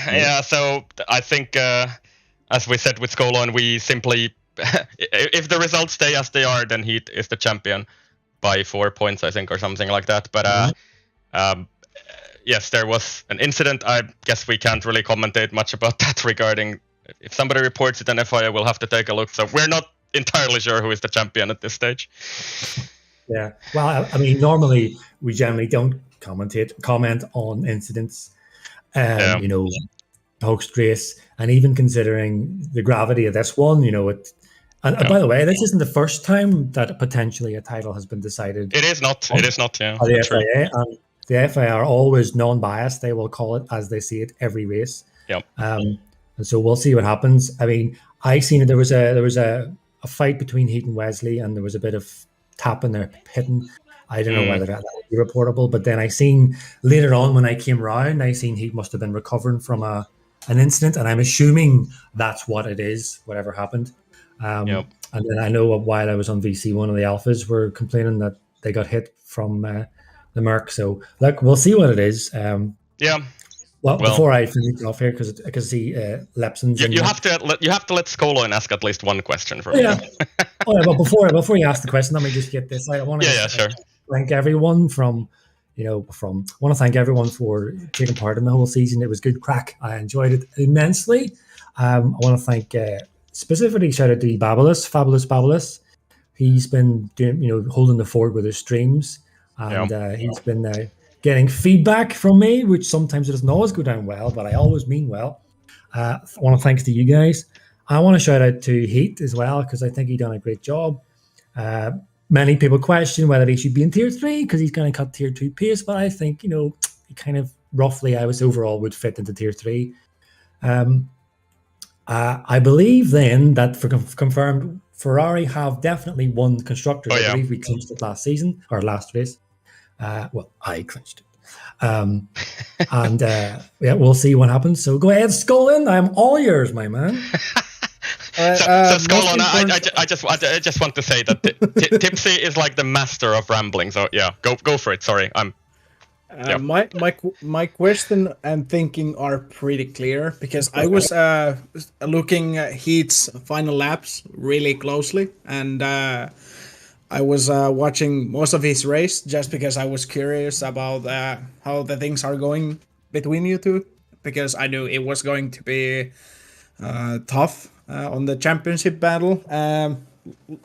Yeah, so I think, as we said with Scoline, we simply, if the results stay as they are, then Heat is the champion by 4 points, I think, or something like that. But yes, there was an incident. I guess we can't really commentate much about that regarding... If somebody reports it on FIA, we'll have to take a look. So we're not entirely sure who is the champion at this stage. Yeah. Well, I mean, normally we generally don't comment on incidents, post race, and even considering the gravity of this one, by the way, this isn't the first time that potentially a title has been decided. It is not. It is not. Yeah. The FIA, and the FIA are always non-biased. They will call it as they see it every race. Yep. And so we'll see what happens. I mean, I seen it. There was a fight between Heat and Wesley, and there was a bit of tapping there, hitting. I don't know whether that would be reportable, but then I seen later on when I came round, I seen Heat must have been recovering from an incident, and I'm assuming that's what it is, whatever happened. And then I know while I was on VC, one of the alphas were complaining that they got hit from the Merc. So look, we'll see what it is. Well, before I finish off here, because I can see Lepson's. You have to let Scoline ask at least one question from you. But before you ask the question, let me just get this. I want to thank everyone want to thank everyone for taking part in the whole season. It was good crack. I enjoyed it immensely. I want to thank specifically shout out to Fabulous. He's been doing holding the fort with his streams, and he's been getting feedback from me, which sometimes it doesn't always go down well, but I always mean well. I want to thanks to you guys. I want to shout out to Heat as well, because I think he done a great job. Many people question whether he should be in Tier 3 because he's going to cut Tier 2 pace, but I think, he kind of roughly, I was overall would fit into Tier 3. I believe then that for confirmed, Ferrari have definitely won Constructors. I believe we clinched it last season, or last race. I clinched it. We'll see what happens. So go ahead, Scoline. I'm all yours, my man. So Scoline, I just want to say that Tipsy is like the master of rambling. So go for it. Sorry, My question and thinking are pretty clear, because I was looking at Heat's final laps really closely, and I was watching most of his race just because I was curious about how the things are going between you two, because I knew it was going to be tough on the championship battle.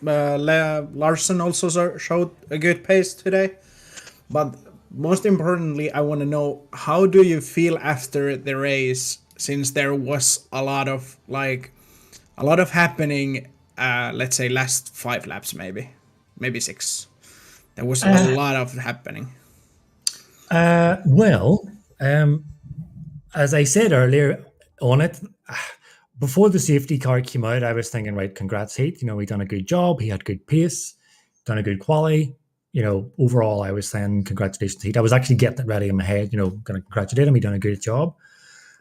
Larson also showed a good pace today, but most importantly, I want to know, how do you feel after the race, since there was a lot of happening, let's say last 5 laps, maybe 6. There was a lot of happening. As I said earlier on it, before the safety car came out, I was thinking, right, congrats, Heath. You know, he done a good job. He had good pace, done a good quality. You know, overall, I was saying congratulations, Heath. I was actually getting it ready in my head. You know, going to congratulate him. He done a good job.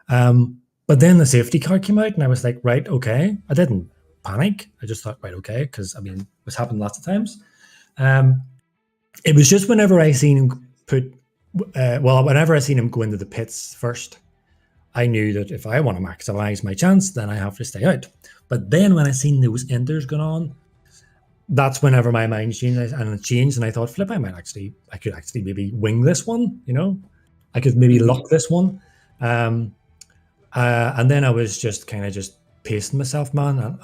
But then the safety car came out, and I was like, right, okay. I didn't panic. I just thought, right, okay, because I mean, it's happened lots of times. It was just whenever I seen him whenever I seen him go into the pits first, I knew that if I want to maximize my chance, then I have to stay out. But then when I seen those enters going on, that's whenever my mind changed, and it changed, and I thought, flip, I could actually maybe wing this one, you know? I could maybe luck this one. And then I was just kind of just pacing myself, man.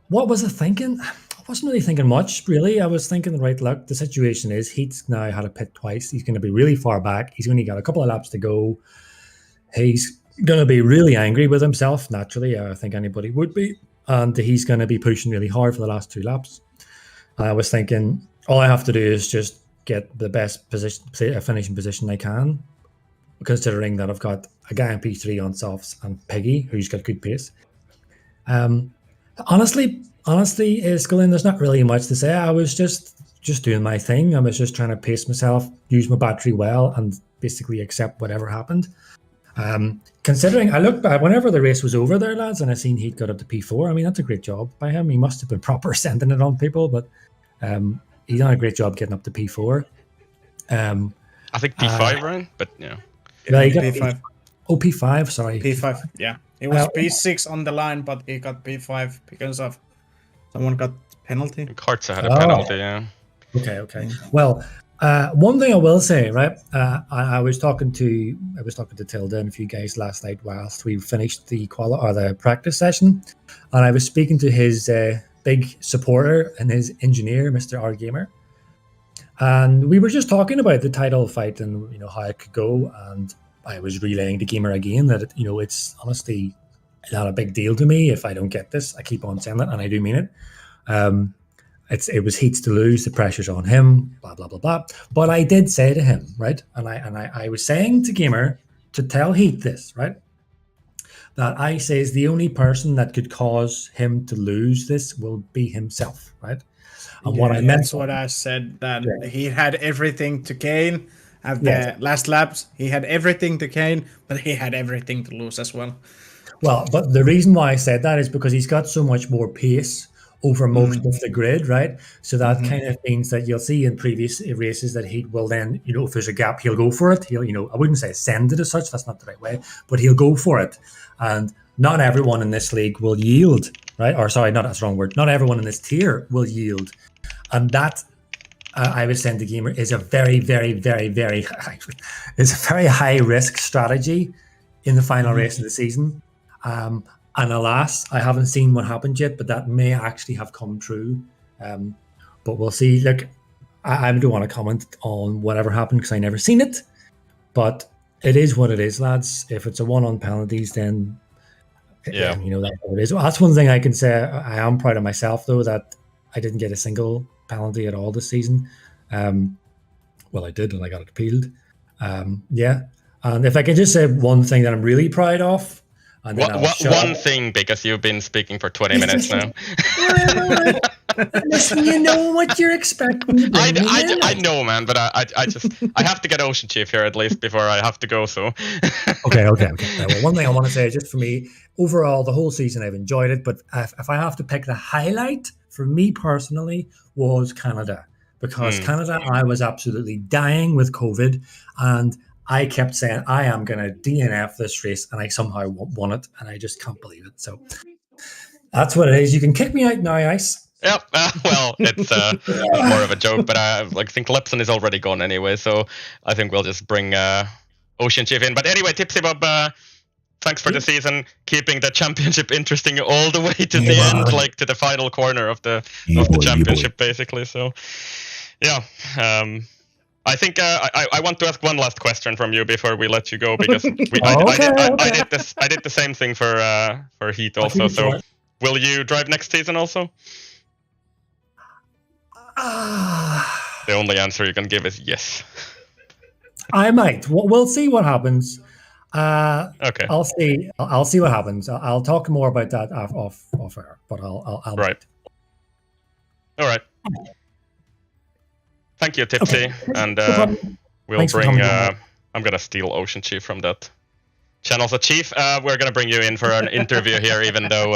What was I thinking? I wasn't really thinking much, really. I was thinking, right, look, the situation is Heath's now had a pit twice. He's going to be really far back. He's only got a couple of laps to go. He's going to be really angry with himself, naturally. I think anybody would be. And he's going to be pushing really hard for the last 2 laps. I was thinking, all I have to do is just get the best finishing position I can, considering that I've got a guy in P3 on softs and Peggy, who's got good pace. Honestly, Scullin, there's not really much to say. I was just doing my thing. I was just trying to pace myself, use my battery well, and basically accept whatever happened. Considering I looked back, whenever the race was over there, lads, and I seen he'd got up to P4, I mean, that's a great job by him. He must have been proper sending it on people, but he done a great job getting up to P4. I think P5, Ryan, but yeah. Yeah, he got P5. Oh, P5, sorry. P5, yeah. It was P6 on the line, but he got P5 because of someone got penalty. Kartsa had a penalty, yeah. Okay. Well, one thing I will say, right? I was talking to Tilda and a few guys last night whilst we finished the practice session, and I was speaking to his big supporter and his engineer, Mr. R Gamer, and we were just talking about the title fight and how it could go. And I was relaying to Gamer again that it's honestly not a big deal to me if I don't get this. I keep on saying that, and I do mean it. It was Heats to lose. The pressure's on him. Blah blah blah blah. But I did say to him, right, and I was saying to Gamer to tell Heat this, right, that I says the only person that could cause him to lose this will be himself, right? And what I meant, that's what I said. That he had everything to gain at the last laps. He had everything to gain, but he had everything to lose as well. Well, but the reason why I said that is because he's got so much more pace over most of the grid, right? So that kind of means that you'll see in previous races that he will then, if there's a gap, he'll go for it. He'll, I wouldn't say send it as such, that's not the right way, but he'll go for it. And not everyone in this league will yield, right? Or sorry, that's the wrong word. Not everyone in this tier will yield. And that, I was saying to Gamer, is a very, very, very, very high risk strategy in the final race of the season. And alas, I haven't seen what happened yet, but that may actually have come true. But we'll see. Look, I don't want to comment on whatever happened because I never seen it. But it is what it is, lads. If it's a one on penalties, then that's what it is. Well, that's one thing I can say. I am proud of myself, though, that I didn't get a single penalty at all this season. Well, I did, and I got it appealed. And if I can just say one thing that I'm really proud of. And then one thing, because you've been speaking for 20 minutes now. Listen, you know what you're expecting. I know, man, but I have to get Ocean Chief here at least before I have to go. So. Okay. Well, one thing I want to say, just for me, overall, the whole season I've enjoyed it. But if I have to pick the highlight for me personally, was Canada, because Canada, I was absolutely dying with COVID, and I kept saying, I am going to DNF this race, and I somehow won it, and I just can't believe it. So that's what it is. You can kick me out now, Ice. Yep. Well, it's more of a joke, but I think Lepson is already gone anyway, so I think we'll just bring Ocean Chief in. But anyway, Tipsy Bob, thanks for the season, keeping the championship interesting all the way to the end, like to the final corner of the championship, basically. So, yeah. I think I want to ask one last question from you before we let you go, because I did the same thing for Heat also. So will you drive next season also? The only answer you can give is yes. I might. We'll see what happens. Okay. I'll see. I'll see what happens. I'll talk more about that off air, but I'll right. All right. Thank you, Tipsy, okay. and we'll Thanks bring. I'm gonna steal Ocean Chief from that channel. So, Chief, we're gonna bring you in for an interview here, even though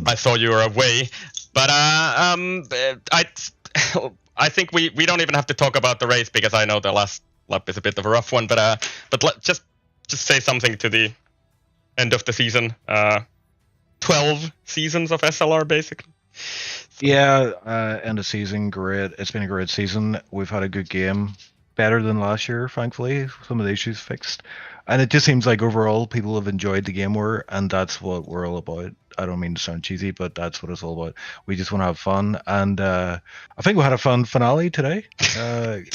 I saw you were away. But I think we don't even have to talk about the race because I know the last lap is a bit of a rough one. But just say something to the end of the season. 12 seasons of SLR, basically. Yeah, end of season, great. It's been a great season. We've had a good game, better than last year, thankfully. Some of the issues fixed, and it just seems like overall people have enjoyed the game more, and that's what we're all about. I don't mean to sound cheesy, but that's what it's all about. We just want to have fun, and I think we had a fun finale today.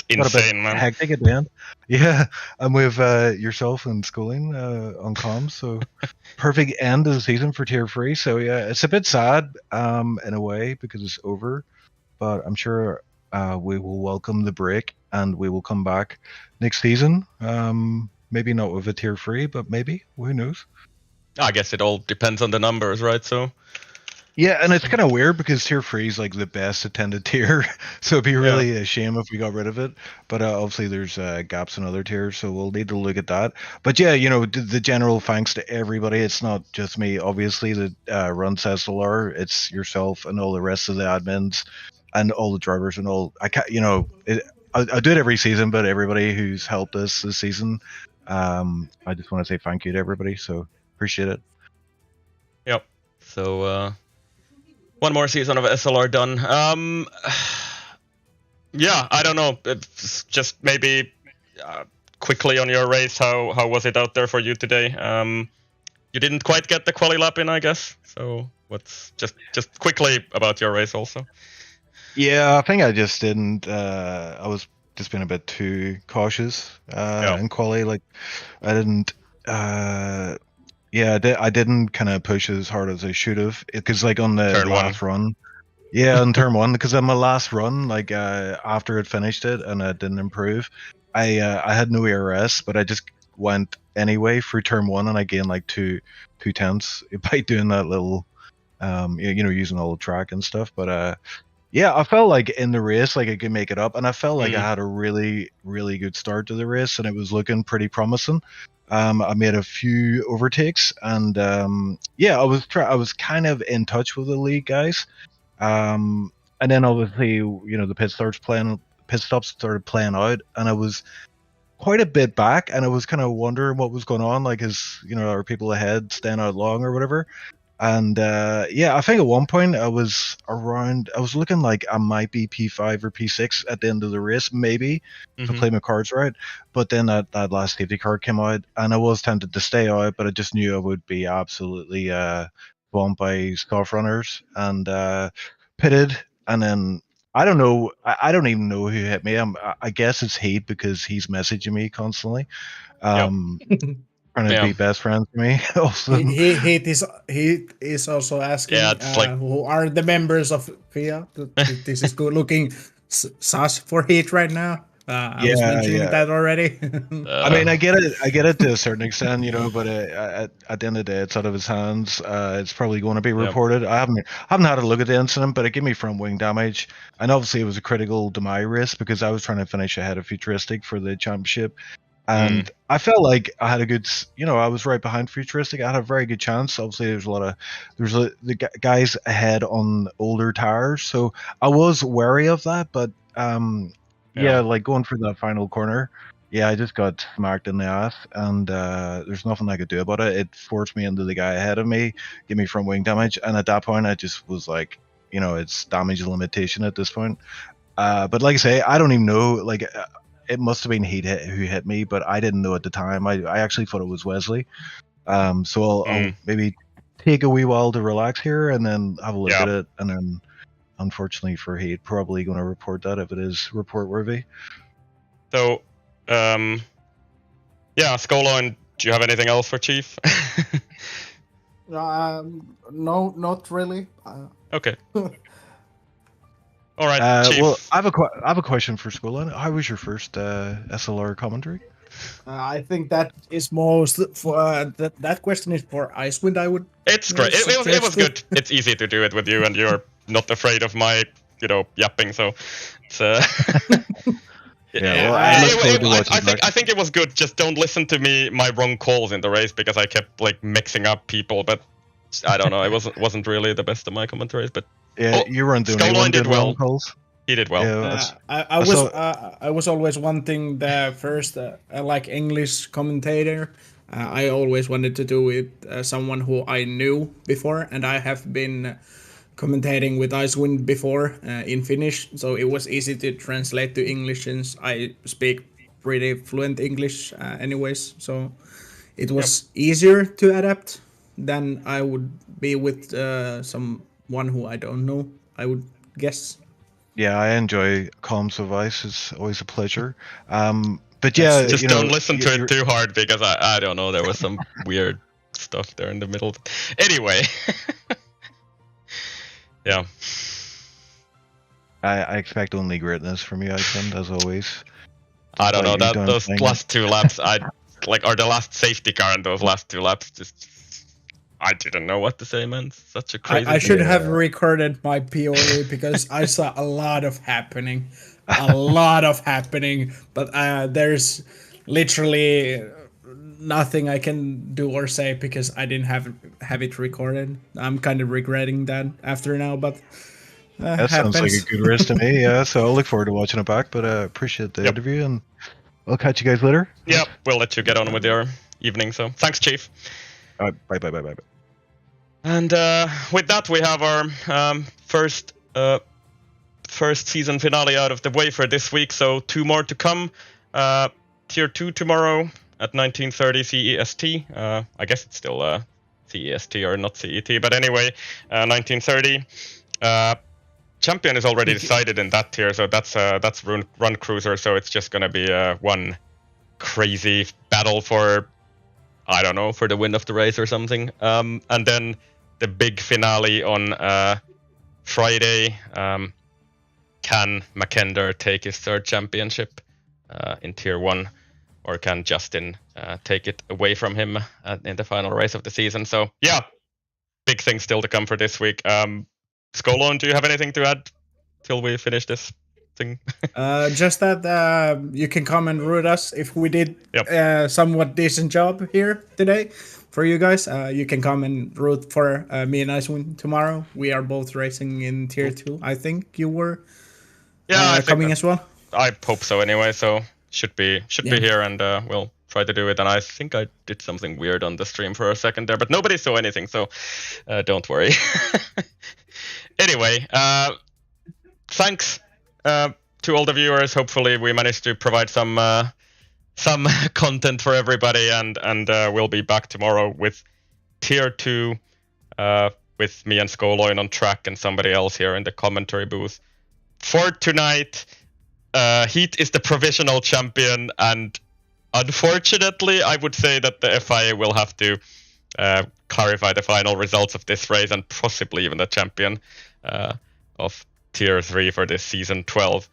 Insane, man. Hectic at the end. Yeah, and with yourself and schooling on comms, so perfect end of the season for Tier 3. So yeah, it's a bit sad in a way because it's over, but I'm sure we will welcome the break and we will come back next season. Maybe not with a Tier 3, but maybe, who knows? I guess it all depends on the numbers, right? So yeah, and it's kind of weird because Tier 3 is like the best attended tier, so it'd be really a shame if we got rid of it. But obviously there's gaps in other tiers, so we'll need to look at that. But yeah, you know, the general thanks to everybody. It's not just me, obviously, that runs SLR. It's yourself and all the rest of the admins and all the drivers and all. I can't, you know, I do it every season, but everybody who's helped us this season, I just want to say thank you to everybody. So appreciate it. Yep. So one more season of SLR done. Yeah, I don't know. It's just maybe quickly on your race. How was it out there for you today? You didn't quite get the quali lap in, I guess. So what's just quickly about your race also? Yeah, I think I just didn't. I was just being a bit too cautious in quali. Like I didn't. Yeah, I didn't kind of push as hard as I should have, because like on the last run, on turn 1, because on my last run, like after it finished it and I didn't improve, I had no ERS, but I just went anyway through turn 1 and I gained like two tenths by doing that little, you know, using all the track and stuff. But yeah, I felt like in the race, like I could make it up, and I felt like I had a really, really good start to the race, and it was looking pretty promising. I made a few overtakes, and yeah, I was kind of in touch with the league guys, and then obviously, you know, the pit stops started playing out, and I was quite a bit back, and I was kind of wondering what was going on, like, you know, are people ahead staying out long or whatever. And yeah, I think at one point I was looking like I might be P5 or P6 at the end of the race, maybe, if I play my cards right. But then that last safety car came out, and I was tempted to stay out, but I just knew I would be absolutely bumped by soft runners and pitted. And then I don't know, I don't even know who hit me. I guess it's Heat because he's messaging me constantly. Trying to be best friends with me. Also, he is also asking who are the members of FIA. This is good looking sus for Heat right now. I was mentioning that already. I mean, I get it to a certain extent, you know, but at the end of the day, it's out of his hands. It's probably going to be reported. I haven't had a look at the incident, but it gave me front wing damage, and obviously it was a critical to my risk because I was trying to finish ahead of Futuristic for the championship. And I felt like I had a good, you know, I was right behind Futuristic. I had a very good chance. Obviously, there's the guys ahead on older tires, so I was wary of that. But like going through that final corner, I just got smacked in the ass, and there's nothing I could do about it. It forced me into the guy ahead of me, give me front wing damage, and at that point, I just was like, you know, it's damage limitation at this point. But like I say, I don't even know, like. It must have been who hit me, but I didn't know at the time. I actually thought it was Wesley. So I'll maybe take a wee while to relax here and then have a look at it. And then, unfortunately for Heat, probably going to report that if it is report worthy. So, Skolo, and do you have anything else for Chief? No, not really. Okay. All right, Chief. Well, I have a question for Skolin. How was your first SLR commentary? I think that is most for that question is for Icewind. I would. It's great. It was good. It's easy to do it with you, and you're not afraid of my, yapping. So it's. Yeah, well, I think it was good. Just don't listen to my wrong calls in the race because I kept like mixing up people. But I don't know. It wasn't really the best of my commentaries. But yeah, you weren't doing any did well. Calls. He did well. Yeah, I was always wanting the first like English commentator. I always wanted to do with someone who I knew before, and I have been commentating with Icewind before in Finnish, so it was easy to translate to English since I speak pretty fluent English anyways. So it was easier to adapt than I would be with someone who I don't know, I would guess. Yeah, I enjoy Columns of Ice. It's always a pleasure. But yeah, just don't listen to it too hard because I don't know. There was some weird stuff there in the middle. Anyway, yeah. I expect only greatness from you, Iceland, as always. I don't know that those last 2 laps. Or the last safety car and those last 2 laps. Just I didn't know what to say, man. Such a crazy. I should have recorded my POV because I saw a lot of happening, but there's literally nothing I can do or say because I didn't have it recorded. I'm kind of regretting that after now, but that sounds like a good race to me. Yeah, so I'll look forward to watching it back. But appreciate the interview, and I'll catch you guys later. Yep, we'll let you get on with your evening. So thanks, Chief. All right, bye. And with that, we have our first season finale out of the way for this week. So 2 more to come. Tier 2 tomorrow at 19:30 CEST. I guess it's still CEST or not CET, but anyway, 19:30. Champion is already decided in that tier, so that's Run Cruiser. So it's just gonna be one crazy battle for, I don't know, for the win of the race or something. And then the big finale on Friday. Can Mackinder take his 3rd championship in Tier 1, or can Justin take it away from him in the final race of the season? So yeah, big things still to come for this week. Skolon, do you have anything to add till we finish this thing? Just that you can come and root us if we did somewhat decent job here today for you guys. You can come and root for me and Icewind tomorrow. We are both racing in Tier 2. I think you were coming as well. I hope so anyway, so should be here, and we'll try to do it. And I think I did something weird on the stream for a second there, but nobody saw anything, so don't worry. Anyway, thanks to all the viewers. Hopefully we managed to provide some content for everybody, and we'll be back tomorrow with Tier 2 with me and Skoloin on track and somebody else here in the commentary booth. For tonight, Heat is the provisional champion, and unfortunately I would say that the FIA will have to clarify the final results of this race and possibly even the champion of Tier 3 for this season 12.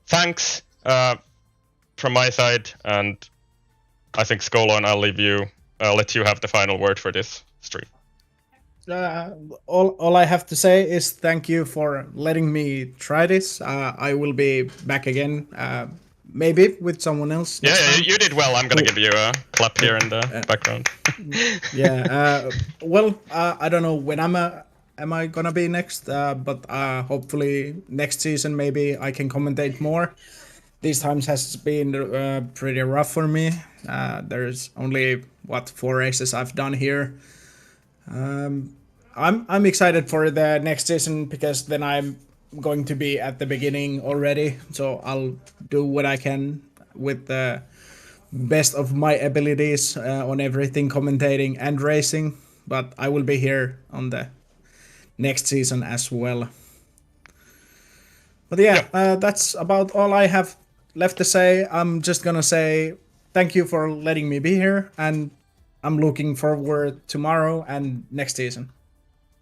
Thanks from my side, and I think Skolon, I'll let you have the final word for this stream. All I have to say is thank you for letting me try this. I will be back again, maybe with someone else. Yeah, you did well. I'm gonna give you a clap here in the background. Well, I don't know when am I gonna be next, but hopefully next season maybe I can commentate more. These times has been pretty rough for me. There's only 4 races I've done here. I'm excited for the next season because then I'm going to be at the beginning already, so I'll do what I can with the best of my abilities on everything, commentating and racing, but I will be here on the next season as well. But that's about all I have left to say. I'm just gonna say thank you for letting me be here, and I'm looking forward tomorrow and next season.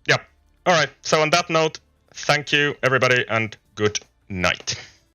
Yep. All right. So on that note, thank you everybody, and good night.